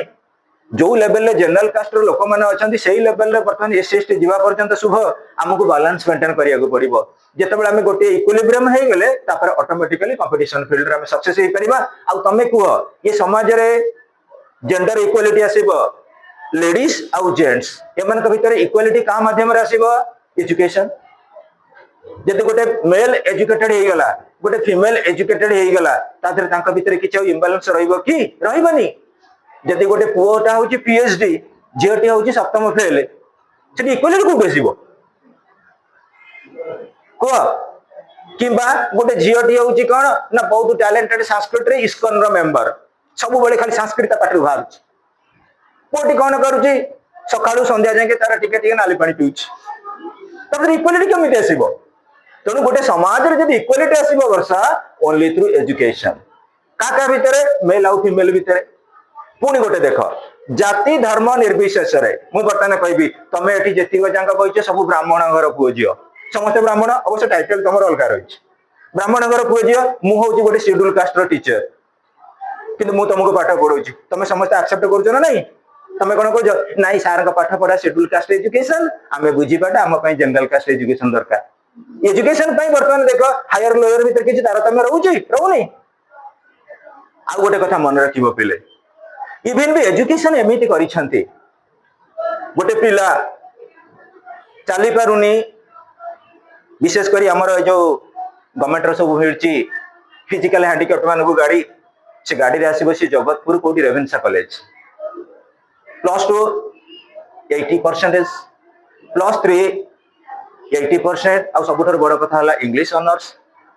जो लेवल रे जनरल कास्ट रो लोक माने अछंती सेही लेवल रे वर्तमान एससी एसटी जीवा पर्यंत शुभ हमको बैलेंस मेंटेन करिया को पड़िबो जेतेबेले हमें गोटे इक्विलिब्रियम हे गेले तापर ऑटोमेटिकली कंपटीशन फील्ड रे हमें सक्सेस हे परिबा आ तमे कुह ये समाज रे जेंडर इक्वालिटी आसीबो लेडीज आ जेंट्स एमन के भीतर इक्वालिटी का माध्यम रे आसीबो एजुकेशन जदि गोटे मेल एजुकेटेड हे गला गोटे फीमेल एजुकेटेड हे गला तादर तांका भीतर किछ इंबैलेंस रहइबो की रहइबनी जदि गोटे पुओटा होची पीएचडी जेटी होची सप्तम फेल सेठी इक्वालिटी को बेसिबो को किबा गोटे जियोटी होची कोन ना बहुत टैलेंटेड संस्कृत रे इस्कॉन रो मेंबर सब बेले खाली संस्कृत पाठर बाहर कोटी कोन करूची सकाळू संध्या जाके तार टिके टिके नाली पानी पिउची तब इक्वालिटी केमिति आसीबो तेणु गोटे समाज रे जदि इक्वालिटी आसीबो वर्षा ओनली थ्रू एजुकेशन का भितरे मेल आउ फीमेल भितरे पुणी गोटे देख जाति धर्म निर्विशेष रे मु बर्तमान कहबी तमे एठी जेतिक जांका कहिछ सब ब्राह्मण घर पुओ जियो समस्त ब्राह्मण अवश्य टाइटल तमर अलगा रहिछ ब्राह्मण घर पुओ जियो मु होची गोटे शेड्यूल कास्ट रो टीचर किंतु मु तुमको पाठ पढौची तमे समस्त एक्सेप्ट करछ ना नहीं तमे कोन कहछ नाही सार का पाठ पढा शेड्यूल कास्ट एजुकेशन आमे बुझी पाटा हम पई जनरल कास्ट एजुकेशन दरकार एजुकेशन पई वर्तमान देखो हायर लोअर भीतर किछि तारतम्य रहउची रहउनी आ गोटे कथा मन रखिबो पिले इवन भी एजुकेशन एमिति करिसंती गोटे पिला चाली पारुनी विशेष करी हमर जो गवर्नमेंट रो सब मिलची फिजिकल हैंडिकैप्ट मान को गाड़ी से गाड़ी रे आसीबो से जगतपुर कोठी रेवेन्सा कॉलेज +2 80% +3 80% आ सबुठर बड़ कथा हला इंग्लिश ऑनर्स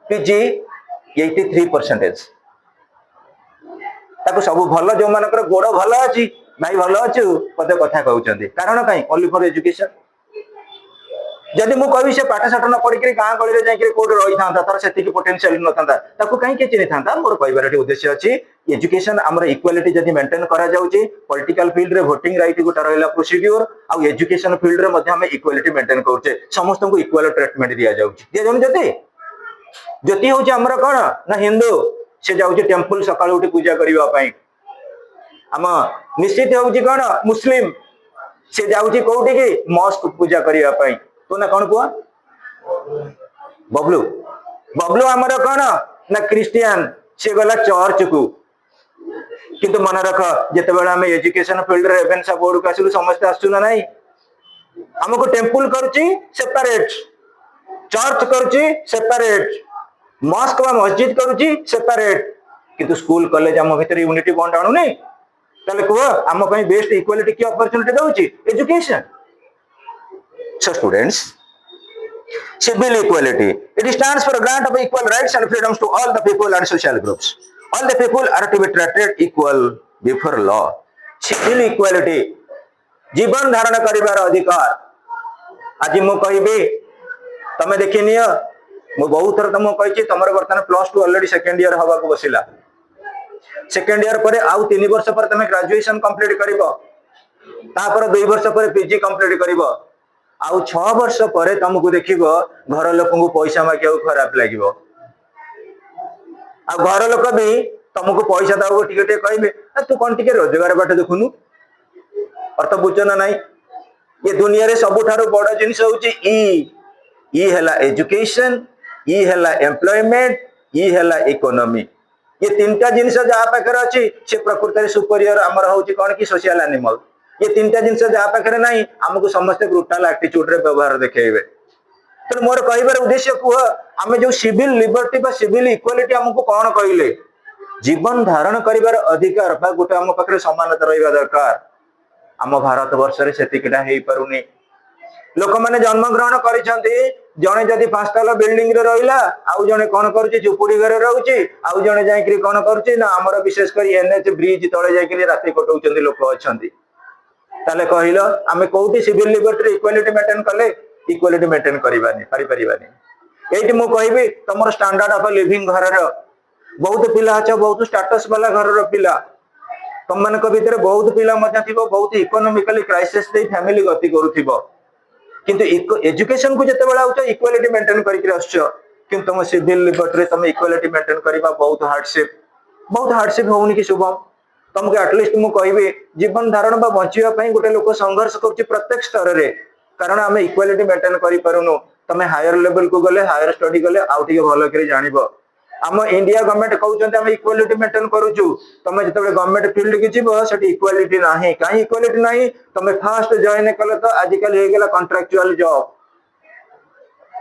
पीजी 83% ताको सब भलो जो मानकर गोड़ भलो अछि भाई भलो अछु पते कथा कहउचंदी कारण काई ओनली फॉर एजुकेशन जदि मु कहबी से पाठ साठ न पढ़ी के गां गली रे जाई के कोड रही थांता तार सेति की पोटेंशियल न थांता ताको काई के चिनि थांता मोर कहबार एठी उद्देश्य अछि एजुकेशन हमर इक्वालिटी जदि मेंटेन करा जाउची पॉलिटिकल फील्ड रे वोटिंग राइट गोटा रहला प्रोसीड्यूर आ एजुकेशन फील्ड रे मध्ये हम इक्वालिटी मेंटेन करउचे समस्त को इक्वल ट्रीटमेंट दिया जाउची दिया जन जति होची हमर कोन ना हिंदू से जाउची टेंपल सकाळ उठी पूजा करिवा पई हम निश्चित होची कोन मुस्लिम से जाउची कोठी की मॉस्क पूजा करिवा पई तो ना कौन कुआ बबलू बबलू आमर कौन ना क्रिश्चियन से गला चर्च को किंतु मन रख जिते बेला हम एजुकेशन फील्ड रे रेवेन्सा बोर्ड को आसिलु समस्त आसु ना नहीं हमको टेंपल करूची सेपरेट चर्च करूची सेपरेट मॉस्क व मस्जिद करूची सेपरेट किंतु स्कूल कॉलेज हम भीतर यूनिटी बॉन्ड आनु नहीं तले को हम पई बेस्ट इक्वालिटी की अपॉर्चुनिटी दउची education So students, Civil equality. It stands for a grant of equal rights and freedoms to all the people and social groups. All the people are to be treated equal before law. Civil equality. जीवन धारण करिवार अधिकार. आज मु कहबी तमे देखि neo मु बहुत थर तुम कहि तमर वर्तमान +2 ऑलरेडी सेकंड ईयर हवा को बसिला. सेकंड ईयर पर आउ 3 वर्ष पर तमे ग्रेजुएशन कंप्लीट करिवो. तापर 2 वर्ष पर पीजी कंप्लीट करिवो. आउ 6 वर्ष पर तुमको देखिबो घर लोक को पैसा मागियो खराब लागिवो. आ घर लोक भी तुमको पैसा दाओ टिके टिके कहबे तू कोन टिके रोजगार बाट देखुनु. अर्थ बुझना नाही. ये दुनिया रे सबुठारो बड़ जिनिस होउची ई हैला एजुकेशन, ई हैला एम्प्लॉयमेंट, ई हैला इकोनॉमी. ये तीनटा जिनिस जहा पाखर अछि से प्रकृति सुपीरियर हमर होउची कोन की सोशल एनिमल. ये तीनटा जिनिस जहा पाखर नाही हमको समस्त ब्रूटल एटीट्यूड रे व्यवहार देखेबे. तो मोर कहबार उद्देश्य को हमें जो सिविल लिबर्टी बा सिविल इक्वालिटी हमको कोन कहिले जीवन धारण करिवार अधिकार बा गोटे हम पाखरे समानता रहइबा दरकार. आम भारत वर्ष रे सेतिकिटा हेई परुनी. लोक माने जन्म ग्रहण करिसंती जने जदी 5 तला बिल्डिंग रे रहिला आउ जने कोन करूची झुपुडी घरे रहउची आउ जने जाई कि कोन करूची ना हमर विशेष करी एनएच ब्रिज तळे जाई कि राती कटौचंती लोक अछंती. ताले कहिलो आमे कोउटी सिविल लिबर्टी इक्वालिटी मेंटेन कले इक्वालिटी मेंटेन करिबानी परिबानी. एठी मु कहबी तमर स्टैंडर्ड ऑफ लिविंग घर रे बहुत पिला छ बहुत स्टेटस वाला घर रो पिला तुम मान भीतर बहुत पिला बहुत इकोनॉमिकली क्राइसिस दे फैमिली गति करूथिबो. किंतु एजुकेशन को जते बेला आउछ इक्वालिटी मेंटेन करिक आछो किंतु तुम सिविल लिबर्टी रे तुम इक्वालिटी मेंटेन करिबा बहुत हार्डशिप होउनी कि शुभम. तुमको एटलिस्ट मु कहबी जीवन धारण बा बंचिया पई गोटे लोक संघर्ष करछि प्रत्येक स्तर रे. कारण आमे इक्वालिटी मेंटेन करि परनु. तमे हायर लेवल को गले हायर स्टडी गले आउ टिके भलो करी जानिबो. आम इंडिया गवर्नमेंट कहउछन्ते आमे इक्वालिटी मेंटेन करूछु. तमे जतबे गवर्नमेंट फील्ड के जीवो सेठी इक्वालिटी नाही. काई इक्वालिटी नाही तमे फर्स्ट जॉइन कले तो आजिकल हे गेला कॉन्ट्रैक्चुअल जॉब.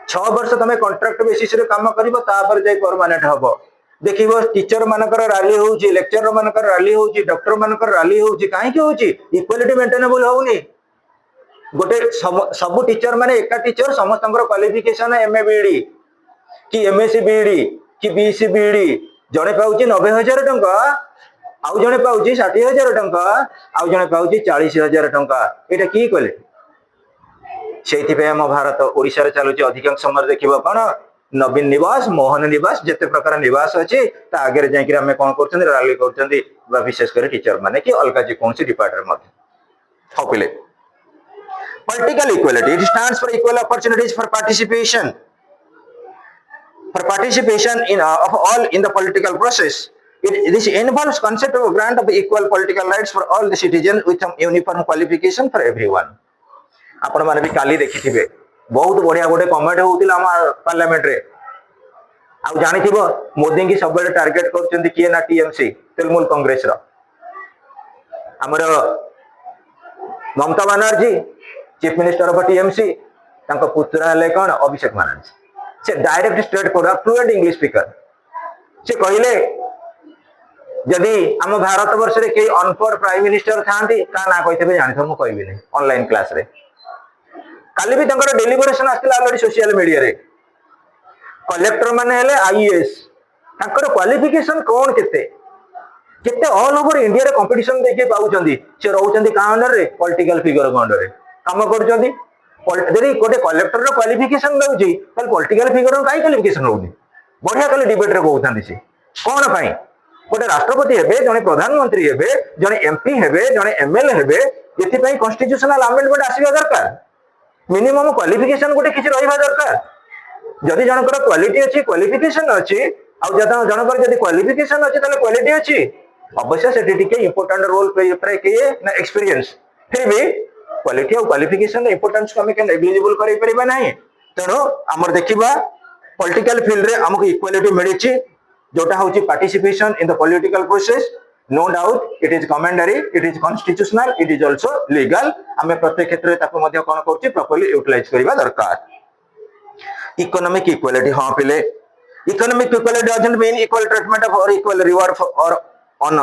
6 वर्ष तमे कॉन्ट्रैक्ट बेसिस रे काम करिवो तापर जाई परमानेंट हबो. देखिबो टीचर मानकर रैली होउची लेक्चरर मानकर रैली होउची डॉक्टर मानकर रैली होउची काई के होउची इक्वालिटी मेंटेनेबल होउनी. गोटे सब टीचर माने एका टीचर समस्तंकर क्वालिफिकेशन एमए बीडी कि एमएससी बीडी कि बीसी बीडी जने पाउची 90,000 टंका आउ जने पाउची 60,000 टंका आउ जने पाउची 40,000 टंका. एटा की कहले सेति पे हम भारत ओडिसा रे चालुची अधिकांश समय देखिबो कोन नवीन निवास मोहन निवास जते प्रकार निवास अछि ता आगे जाई कि हमें कोन करछन रैली करछन बा विशेष कर टीचर माने कि अलका जे कोनसी डिपार्टमेंट मत हपिले. Political equality. It stands for equal opportunities for participation in of all in the political process. This involves concept of grant of equal political rights for all the citizens with some uniform qualification for everyone. आपण माने भी काली देखिथिबे बहुत बढ़िया गोटे comment होउतिला हम parliament रे. आ जानिथिबो मोदी की सब बेले टारगेट करचंती किए ना टीएमसी तृणमूल कांग्रेस रो. हमर Mamata Banerjee chief minister of TMC तांको पुत्र हले कोन अभिषेक बनर्जी. से direct straight code fluent English speaker. से कहिले जदी हम भारत वर्ष रे के अनपढ़ प्राइम मिनिस्टर थांती का ना कहितबे जानिथो मु कहबी नै ऑनलाइन क्लास रे. काली भी तंकर डेलिबरेशन आस्तिला ऑलरेडी सोशल मीडिया रे. कलेक्टर माने हेले आईएएस तंकर क्वालिफिकेशन कोन केते ऑल ओवर इंडिया रे कंपटीशन देखे पाउचंदी. से रहउचंदी का अंडर रे पॉलिटिकल फिगर अंडर रे काम करचंदी. यदि गोटे कलेक्टर रो क्वालिफिकेशन दउची त पॉलिटिकल फिगर रो काई क्वालिफिकेशन होउनी बढ़िया कले डिबेट रे कहउथांदी. से कोन पई गोटे राष्ट्रपति हेबे जने प्रधानमंत्री हेबे जने एमपी हेबे जने एमएलए हेबे एथि पई कॉन्स्टिट्यूशनल अमेंडमेंट आसीबा दरकार. मिनिमम क्वालिफिकेशन गोटे किछ रहिबा दरकार. जदि जनकर क्वालिटी अछि क्वालिफिकेशन अछि आ जनकर जदि क्वालिफिकेशन अछि ताले क्वालिटी अछि अवश्य सेठी टिके इंपोर्टेंट रोल प्ले किए ना एक्सपीरियंस. फिर भी क्वालिटी और क्वालिफिकेशन इंपोर्टेंस को हमें के नेग्लिजिबल करै परिबा नाही. तेनो हमर देखिबा पॉलिटिकल फील्ड रे हमको इक्वालिटी मिलिछि जोटा होछि participation in the political process. No doubt it is commendatory it is constitutional it is also legal. हमें प्रत्येक क्षेत्र रे ताको मध्ये कोन करछि प्रॉपर्ली यूटिलाइज करबा दरकार. इकोनॉमिक इक्वालिटी हां पिले economic equality doesn't mean equal treatment of और इक्वल रिवॉर्ड फॉर और on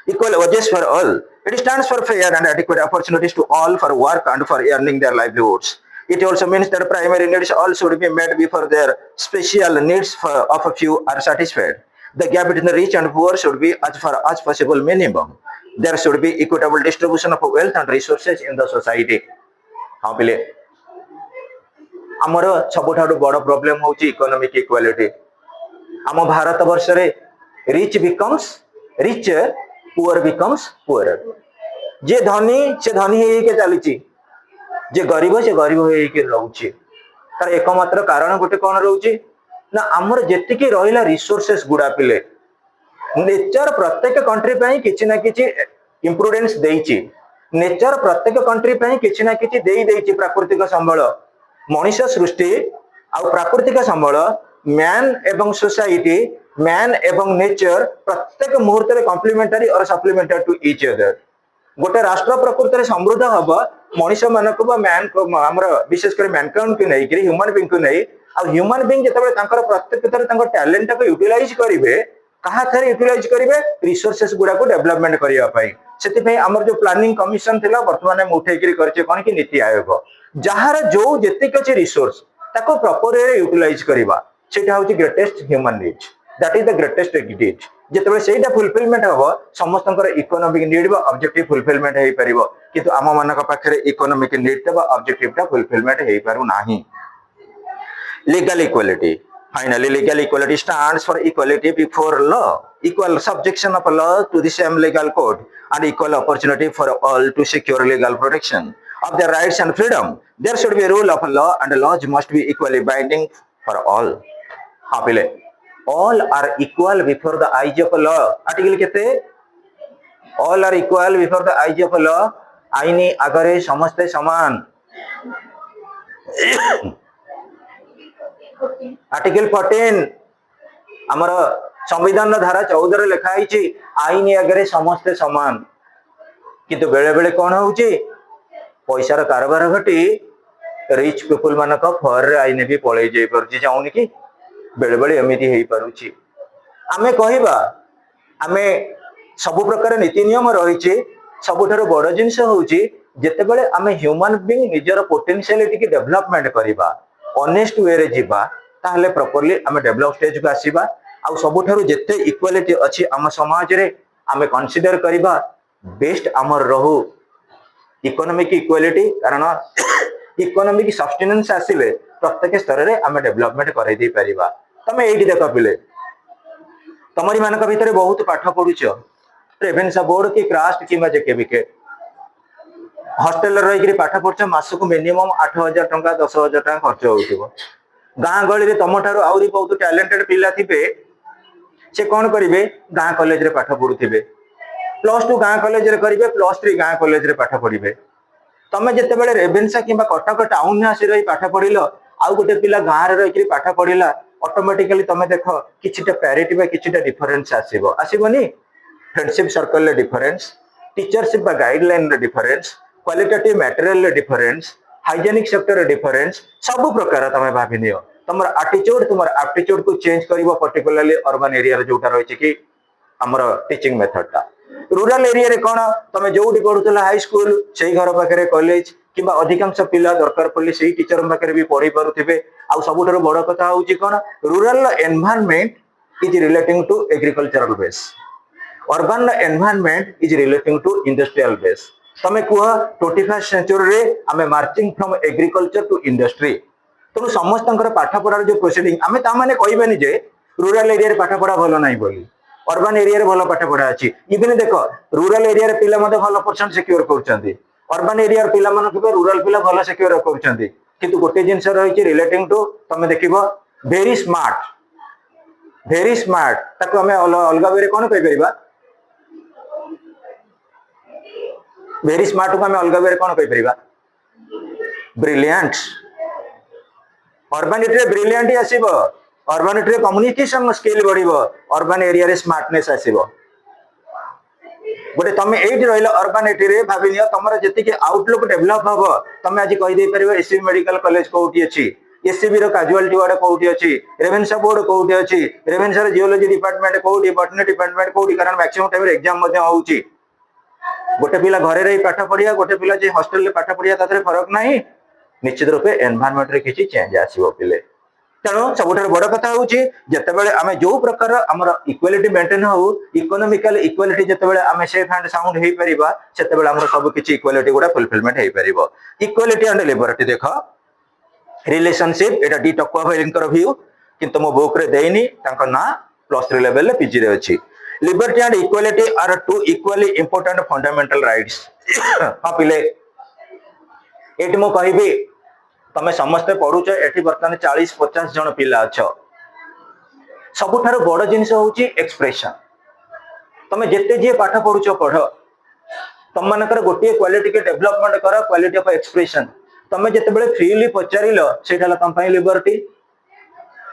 equal wages for all. It stands for fair and adequate opportunities to all for work and for earning their livelihoods. It also means that primary needs all should be met before their special needs of a few are satisfied. The gap between the rich and poor should be as far as possible minimum. There should be equitable distribution of wealth and resources in the society. हाँ पिले आमर सबुठारु बड़ problem होची economic equality आम भारत वर्ष रे rich becomes rich poor becomes poor जे धनी से धनी हे चली जे गरीब से गरीब होके रोचे तार एकमात्र कारण गोटे कौन रोचे ना आमर जेतिकी रहिला रिसोर्सेस गुडा पिले नेचर प्रत्येक कंट्री पे किछि ना किछि इम्प्रूडेंस देइछि नेचर प्रत्येक कंट्री पे किछि ना किछि देई देइछि प्राकृतिक संबल मनुष्य सृष्टि आ प्राकृतिक संबल मैन एवं सोसाइटी मैन एवं नेचर प्रत्येक मुहूर्त रे कॉम्प्लीमेंटरी और सप्लीमेंटरी टू ईच अदर गोटे राष्ट्र प्रकृत में समृद्ध हम मनुष्य मान को मैन को आमर विशेषकर मैनकाउंड को नहीं ह्यूमन बीइंग को नहीं आ ह्यूमन बीइंग जतबे तांकर प्रत्येक तरह टैलेंट को यूटिलाइज करेंगे कहा थे यूटिलाइज करेंगे रिसोर्सेस गुड़ा को डेवलपमेंट करने से आमर जो प्लानिंग कमिशन थी बर्तमान उठे कौन कि नीति आयोग जार जो जेतिक अच्छी रिसोर्स ताको प्रॉपर यूटिलाइज करवा सेटा हूँ greatest human needs that is the greatest need जिते से फुलफिलमेंट हम समस्त इकोनॉमिक नीड ऑब्जेक्टिव फुलफिलमेंट हो पार कि आम मान पाखे इकोनॉमिक नीड ऑब्जेक्टिव फुलफिलमेंट हो पार ना legal equality finally legal equality stands for equality before law equal subjection of law to the same legal code and equal opportunity for all to secure legal protection of their rights and freedom. There should be a rule of law and laws must be equally binding for all. हाँ पहले all are equal before the eyes of law. Article कहते all are equal before the eyes of law. आईनी आगरे समस्ते समान. Article 14 हमारा संविधान धारा 14 लिखाई आईन आगे समस्ते समान किंतु बेले बेले कौन हो पैसार कारबार घटी रिच पीपुल मान फर आईन भी पलि जाई पारुछि चाहूनी कि बेले बेले एमती हो पारुछि आमे कहबा आमे सब प्रकार नीति नियम रही सबुठारु बड़ जिनस होउछि जेतेबेले आमे ह्यूमन बीइंग निजर पोटेंशियलिटी की डेवलपमेंट करबा ऑनेस्ट वे रे जीवा ताहले प्रॉपर्ली आमे डेवलप स्टेज को आसीबा आ सबुठारु जेते इक्वालिटी अच्छी आम समाज रे आमे कंसीडर करबा बेस्ट आमर रहू इकोनॉमिक इक्वालिटी कारण इकोनॉमिक सस्टेनेंस आसिले प्रत्येक स्तर रे आमे डेवलपमेंट करै दै परिबा तमे एठी देख पिले तमरी मानक भितर बहुत पाठ पढुछ रेभेन्सा बोर्ड की क्रास्ट किबा जेकेबीके हॉस्टल रे रही पाठ पढछ मासको मिनिमम 8000 टंका 10000 टंका खर्च होउथिबो गाँ गली रे तमठारु आउरी बहुत टैलेंटेड पिला थिबे से कौन करेंगे गाँ कॉलेज रे पाठ पढ़ुथिबे +2 गाँ कॉलेज रे करेंगे +3 गाँ कॉलेज रे पाठ पढ़िबे तमे जते बेले रेभेन्सा किबा कटक टाउन ने आसी रही पाठ पढ़िलो आउ गोटे पिला गाँ रे रही पाठ पढ़िला ऑटोमेटिकली तमे देखो किछिटा पैरिटी बा किछिटा डिफरेंस आसीबो आसीबोनी फ्रेंडशिप सर्कल रे डिफरेंस टीचरशिप बा गाइडलाइन रे डिफरेंस क्वालिटेटिव मटेरियल रे डिफरेंस हाइजेनिक सेक्टर रे डिफरेंस सब प्रकार तमे भाबि नियो तमर एटीट्यूड तुमर एप्टीट्यूड को चेंज करिवो पर्टिकुलरली अर्बन एरिया रे जोटा रहिछि कि हमर टीचिंग मेथड ता रूरल एरिया रे कोन तमे जोउडी पढुतला हाई स्कूल सेही घर पाखरे कॉलेज किबा अधिकांश पिला दरकार पल्ली सेही टीचर पाखरे भी पढि पारुथिबे आ सबुठारु बड़ कथा होउछि कोन rural environment is relating to agricultural base urban environment is relating to industrial base तमे कुह 21st सेंचुरी रे आमे marching from agriculture to industry तेणु समस्त पाठ पढ़ार जो प्रोसीडिंग आमे ता माने कहबेनी जे रूरल एरिया रे पाठ पढ़ा भलो नाही बोली अर्बन एरिया रे भलो पाठ पढ़ा अछि इवन देखो रूरल एरिया रे पिला मते भलो परसेंट सिक्योर करछन्ती अर्बन एरिया रे पिला मन के रूरल पिला भलो सिक्योर करछन्ती किंतु गोटे जिंस रहिछि रिलेटिंग टू तमे देखिबो वेरी स्मार्ट ताको हमें अलगा वे रे कोन कहि परिबा वेरी स्मार्ट को हमें अलग वे कौन कहि परिबा ब्रिलियंट अर्बन एरिया ब्रिलियंट आसीबो अर्बन एरिया कम्युनिकेशन स्किल बढ़िबो अर्बन एरिया रे स्मार्टनेस आसीबो गोटे तमे एठी रहिला अर्बन एरिया रे भाबिनियो तमरा जति के आउटलुक डेवलप हबो तमे आज कहि दे परिबो एसबी मेडिकल कॉलेज कोठी अछि एसबी रो कैजुअलिटी वार्ड कोठी अछि रेवेन्सा बोर्ड कोठी अछि रेवेन्सा रो जियोलॉजी डिपार्टमेंट कोठी बॉटनी डिपार्टमेंट कोठी कारण मैक्सिमम टाइम रे एग्जाम मध्ये होउछि गोटे पिला घरे रही पाठ पढ़िया गोटे पिला जे हॉस्टल रे पाठ पढ़िया तातरे फरक नाही निश्चित रूपे एनवायरनमेंट रे किछि चेंज आसीबो पिले तेणु सबुठार बड़ कथा हूँ जितेबाला आम जो प्रकार आम इक्वालिटी मेंटेन हो इकोनोमिकल इक्वालिटी जितेबाला आम सेफ एंड साउंड हो पार से सब किसी इक्वालिटी गुड़ा फुलफिलमेंट हो पार इक्वालिटी एंड लिबर्टी देख रिलेशनशिप एटा डी टकुआ भाईंकर व्यू किंतु मो बुक रे देनी ना +3 लेवल रे पीजी रे अछि liberty and equality are two equally important fundamental rights हाँ पिले एटी मो कहबी तमे समस्ते पढ़ुच एटी बर्तमान 40-50 जन पिला अच्छ सबुठार बड़ जिनस होची एक्सप्रेशन तमे जेते जे पाठ पढ़ुच पढ़ तम मानकर गोटे क्वालिटी के डेवलपमेंट कर क्वालिटी ऑफ एक्सप्रेशन तमे जेतेबेले फ्रीली पचारिल सेटा तम पई लिबर्टी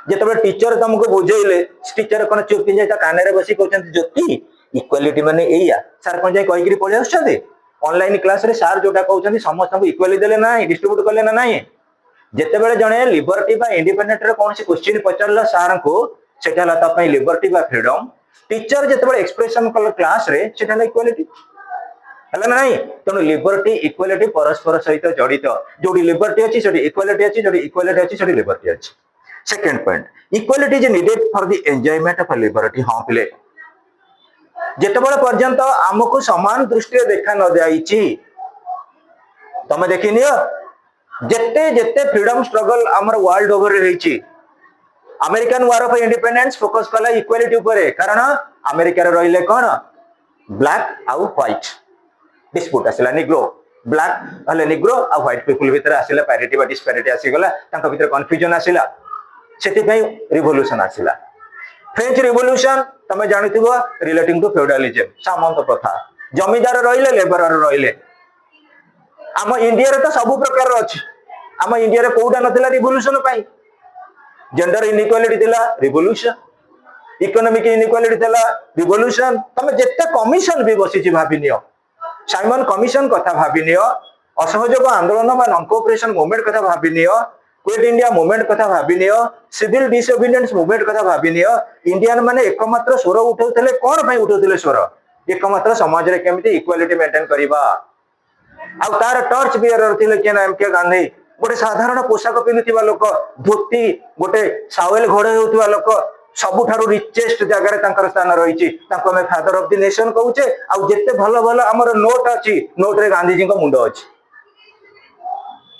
जेतेबेले टीचर तुमको बुझेइले टीचर कोन चुप कि जाय काने रे बसी कहउछन ज्योति इक्वालिटी माने एया सर कोन जाय कहि गिरी पढे आछथि ऑनलाइन क्लास रे सर जोटा कहउछन समस्त को इक्वालिटी देले ना डिस्ट्रीब्यूट करले ना नाही जेतेबेले जणे लिबर्टी बा इंडिपेंडेंट रे कोनसी क्वेश्चन पचारला सर को सेटा ला त पई लिबर्टी बा फ्रीडम टीचर जेतेबेले एक्सप्रेशन कल क्लास रे सेटा ला इक्वालिटी हला नाही तनो लिबर्टी इक्वालिटी परस्पर सहित जड़ित जोडी लिबर्टी अछि सेडी इक्वालिटी अछि जोडी इक्वालिटी अछि सेडी लिबर्टी अछि second point equality is needed for the enjoyment of liberty हां पिले जेतेबेले पर्यंत हमको समान दृष्टि देखा न जाईची तमे देखिनियो जेते जेते फ्रीडम स्ट्रगल हमर वर्ल्ड ओवर रे रहिची American war of independence focus कला इक्वालिटी ऊपर कारण अमेरिका रे रहिले कोन ब्लैक आउ व्हाइट डिस्प्यूट आसिला निग्रो ब्लैक हले निग्रो आ व्हाइट पीपल भीतर आसिला पैरिटी बा डिस्पैरिटी आसीगला तांका भीतर कंफ्यूजन आसिला सेति पई रिवोल्यूशन आसिला फ्रेंच रिवोल्यूशन तमे जानिथिबो रिलेटिंग टू फ्यूडलिज्म सामंत प्रथा जमीदार रहिले लेबरर रहिले आम इंडिया रे तो सब प्रकार अछि आम इंडिया रे कोउडा नथिला रिवोल्यूशन पई जेंडर इनइक्वालिटी थिला रिवोल्यूशन इकोनॉमिक इनइक्वालिटी थिला रिवोल्यूशन तमे जेते कमिशन भी बसिछि भाबिनियो साइमन कमिशन कथा भाबिनियो असहयोग आंदोलन बा नॉन कोऑपरेशन मूवमेंट कथा भाबिनियो क्विट इंडिया मूवमेंट कथा भाबिनियो सिविल डिसोबिडियंस मूवमेंट कथा भाबिनियो इंडियन माने एकमात्र स्वर उठौतले कोन पई उठौतले स्वर एकमात्र समाज रे केमिति इक्वालिटी मेंटेन करिबा आ तार टॉर्च बियरर थिले केना एमके गांधी गोटे साधारण पोशाक पिनुथिबा लोक धोती गोटे सावेल घोड़े होउथिबा लोक सबुठारु रिचेस्ट जगह रे तांकर स्थान रहिछि तांको मे फादर ऑफ द नेशन कहउचे आ जेते भलो भलो हमर नोट अछि नोट रे गांधी जी को मुंडो अछि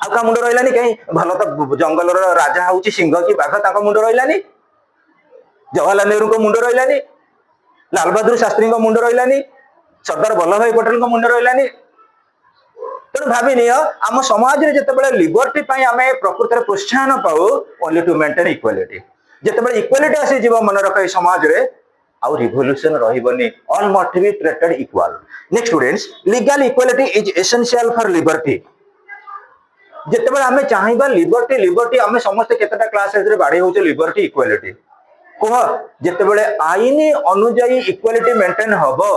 आ का मुंडो रहिलानी कहीं भलो तो जंगल रो राजा होउछि सिंह की बाघ तांको मुंडो रहिलानी जवाहरलाल नेहरू को मुंडो रहिलानी लाल बहादुर शास्त्री को मुंडो रहिलानी सरदार वल्लभ भाई पटेल को मुंडो रहिलानी तेणु भाविनियो आम समाज रे जेतेबेले लिबर्टी पई आमे प्रकृत रे प्रोत्साहन पाउ ओनली टू मेंटेन इक्वालिटी जेतेबेले इक्वालिटी आसी जीव मन रख समाज रे आउ रिवोल्यूशन रहिबनी all must be treated equal next students legal equality is essential for liberty जेतेबेले आमे चाहिबा लिबर्टी लिबर्टी आमे समस्त केतेटा क्लास रे बाडी होचे लिबर्टी इक्वालिटी कोह जेतेबेले आईन अनुଯାयी इक्वालिटी मेंटेन हबो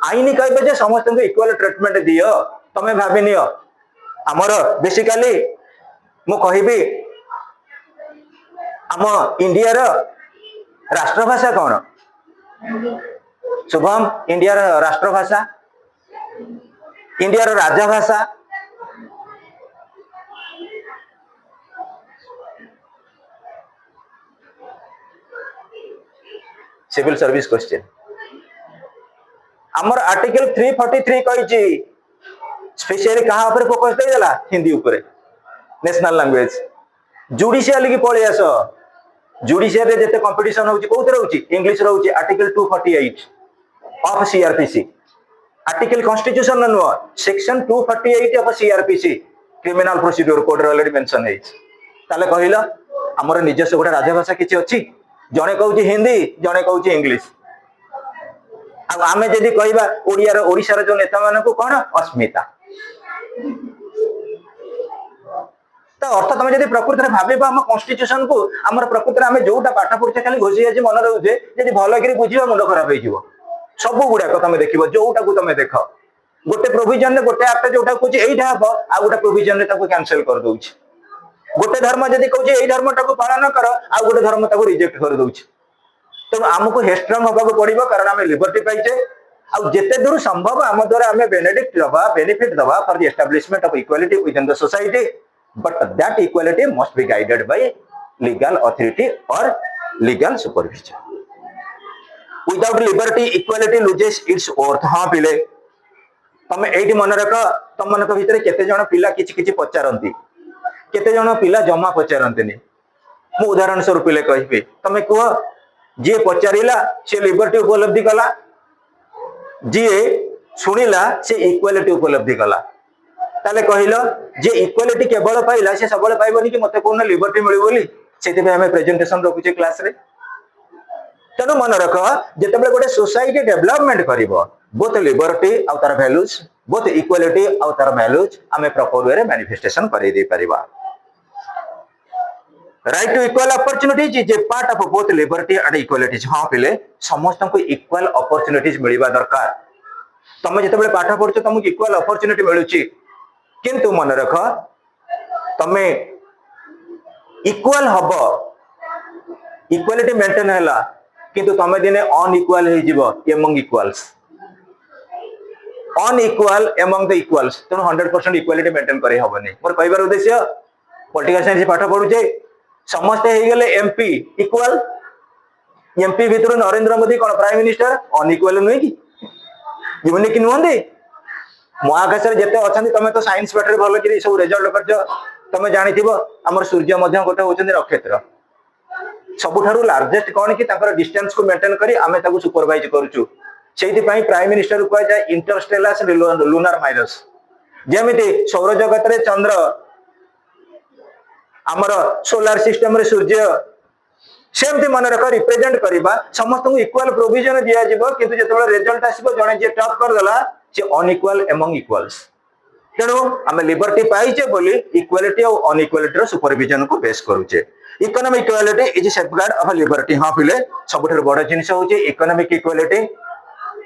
आईन कहबे जे समस्त को इक्वल ट्रीटमेंट दियो तमे भाबिनियो हमर बेसिकली मो कहिबी आम इंडिया रो राष्ट्रभाषा कौन शुभम इंडिया रो राष्ट्रभाषा इंडिया रो राजभाषा सिविल सर्विस क्वेश्चन हमर आर्टिकल 343 कहिछि स्पेशली कहा ऊपर फोकस दे देला हिंदी ऊपर नेशनल लैंग्वेज जुडिशियल की पळे आसो जुडिशियल रे जते कंपटीशन होउची कोउते रहउची इंग्लिश रहउची article 248 of CrPC article constitution no section 248 of CrPC criminal procedure code रे ऑलरेडी मेंशन है ताले कहिला हमर निजस्व गोटा राजभाषा किछि अछि जणे कहउची हिंदी जणे कहउची इंग्लिश आमे जदि कहबा ओडिया रो ओडिसा रो जो नेता माने को कोन अस्मिता तो अर्थ तुम जब प्रकृत में भाव आम कन्स्टिट्यूशन को आम प्रकृत में आम जोटा पाठ पढ़ुचे खाली घोषी आज मन रोचे जब भल कर बुझा मुंड खराब हो सब गुड़ाक तुम देख जोटा को तुम देख गोटे प्रोविजन गोटे एक्ट जोटा कहे यहीटा हम आ गोटे प्रोविजन कैंसल कर दौर गोटे धर्म जब कहे यही धर्म टाक पालन कर आ गोटे धर्म रिजेक्ट कर दौर तेणु आमको हेस्ट्रंग होगा पड़ो कारण आम लिबर्टी पाइचे आते दूर संभव आम द्वारा आम बेनिफिट दवा for the establishment of equality with in the society but that equality must be guided by legal authority or legal supervision. Without liberty, equality loses its worth. हाँ पिले तमे एठी मन रख तम मन भितर केते जण पिला किछि किछि पचारंती केते जण पिला जमा पचारंतीनी मु उदाहरण स्वरूप पिले कहिबे तमे कुह जे पचारिला से लिबर्टी उपलब्धि कला जे सुनिला से इक्वालिटी उपलब्धि कला ताले कहिलो जे इक्वालिटी केवल पाइला से सबले पाइबनी कि मते कोन लिबर्टी मिली बोली सेति पे हमें प्रेजेंटेशन रखुचे क्लास रे तेणु मन रख जिते गोटे सोसाइटी डेवलपमेंट करिवो बोथ लिबर्टी आउ तार वैल्यूज बोथ इक्वालिटी आउ तार वैल्यूज आमे प्रॉपर वे रे मैनिफेस्टेशन करि दे परिबा right to equal opportunities is a part of both liberty and equalities हाँ पिले समस्त को इक्वल अपॉर्चुनिटीज मिलवा दरकार तमे जिते पाठ पढ़ुछ तुमको इक्वल अपॉर्चुनिटी मिलुची किंतु मन रख तमे इक्वल हब इक्वालिटी मेंटेन हैला किंतु तमे दिने अनइक्वल हे जीवो among equals unequal among the equals तेणु 100% इक्वालिटी मेंटेन करे हबनी मोर कहबार उद्देश्य पॉलिटिकल साइंस पाठ पढ़ुचे समस्त हे गेले एमपी इक्वल एमपी भितर नरेंद्र मोदी कोन प्राइम मिनिस्टर अनइक्वल नुई कि यूनिक नुहंदी महाकाश रे जते अछंती तमे तो साइंस पाठ रे भलो कि सब रिजल्ट करछ तमे जानिथिबो हमर सूर्य मध्य गोटे होचंदी नक्षत्र सबुठारु लार्जेस्ट कोन कि ताकर डिस्टेंस को मेंटेन करी आमे ताकू सुपरवाइज करूछु सेति पई प्राइम मिनिस्टर को जाय इंटरस्टेलर लूनर माइनस जेमिति सौर जगत रे चंद्र आमर सोलार सिस्टम रे सूर्य सेमति मन रख रिप्रेजेंट करबा समस्त को इक्वल प्रोविजन दिया जिवो किंतु जेतबे रिजल्ट आसीबो जणे जे टॉप कर देला से अनइक्वल एमंग इक्वल्स तेणु आमे लिबर्टी पाइचे बोली इक्वालिटी और अनइक्वालिटी रो सुपरविजन को बेस करूचे economic equality is safeguard of liberty हाँ पिले सबुठार बड़ जिनिस होचे इकोनॉमिक इक्वालिटी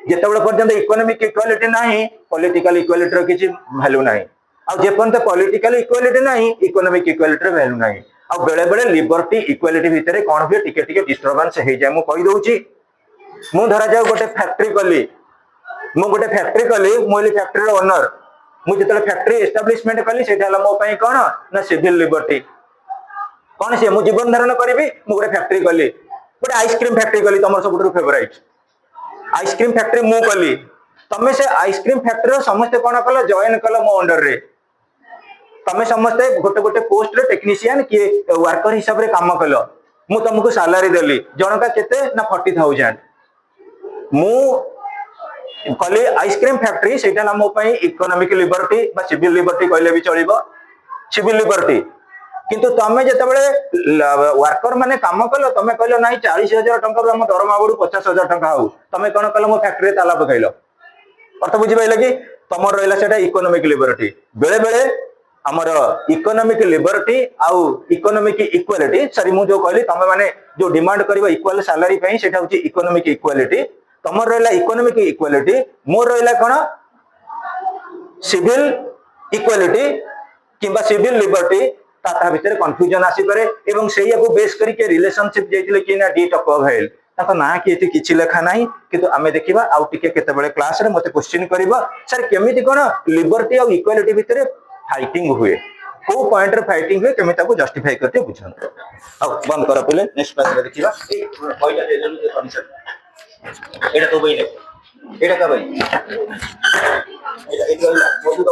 जेतबे पर्यंत इकोनॉमिक इक्वालिटी नाही पॉलिटिकल इक्वालिटी रो किछि वैल्यू नाही आ जे पर्यंत पॉलिटिकल इक्वालिटी नाही इकोनॉमिक इक्वालिटी रो वैल्यू नाही आ बेले बेले लिबर्टी इक्वालिटी भितरे कोन भी टिके टिके डिस्टरबेंस हे जाय मु कहि दोउची मु धरा जाऊ गोटे फैक्ट्री कली मु गोटे फैक्ट्री कली मोली फैक्ट्री रो ओनर मु जेतले फैक्ट्री एस्टैब्लिशमेंट कली सेटा हला मो पई कोन ना सिविल लिबर्टी कौन से मु जीवन धारण करी मु गोटे फैक्ट्री कली गोटे आइसक्रीम फैक्ट्री कली तुम सब फेवराइट आइसक्रीम फैक्ट्री मु कली तमे से आइसक्रीम फैक्ट्री समस्ते कौन कल जॉइन कल मो अंडर रे तमे समस्ते गोटे गोटे पोस्ट रे टेक्नीशियन कि वर्कर हिसाब रे काम कल मु तुमको सैलरी देली जनका केते ना 40,000 मु कली आइसक्रीम फैक्ट्री सेटा ना मो पई इकोनॉमिक लिबर्टी बा सिविल लिबर्टी कहले भी चलिबो सिविल लिबर्टी किंतु तमे जेतेबेले वर्कर माने काम कलो तमे कहलो नाही 40,000 टंका रो हम दरमा बडू 50,000 टंका आउ तमे कोन कहलो मो फैक्ट्री ताला पकाइलो अर्थ बुझि पाइला कि तमर रहला सेटा इकोनॉमिक लिबर्टी बेले बेले हमर इकोनॉमिक लिबर्टी आउ इकोनॉमिक इक्वालिटी सॉरी मु जो कहली तमे माने जो डिमांड करबो इक्वल सैलरी पई सेटा होची इकोनॉमिक इक्वालिटी तमर रहला इकोनॉमिक इक्वालिटी मोर रहला कोन सिविल इक्वालिटी किंबा सिविल लिबर्टी ता भितर कंफ्यूजन आसी पारे एवं सेया को बेस करके रिलेशनशिप जेतिले कि ना डी टॉप भेल ताको ना कि एति किछि लेखा नाही किंतु आमे देखिबा आउ टिके केते बेले क्लास रे मते क्वेश्चन करबा सर केमिति कोन लिबर्टी और इक्वालिटी भितर फाइटिंग हुए को पॉइंट रे फाइटिंग हुए केमिति ताको जस्टिफाई करते बुझन अब बंद कर पहिले नेक्स्ट क्लास रे देखिबा ए पॉइंट दे देलु जे कन्सेप्ट एटा तो बई एटा का बई एटा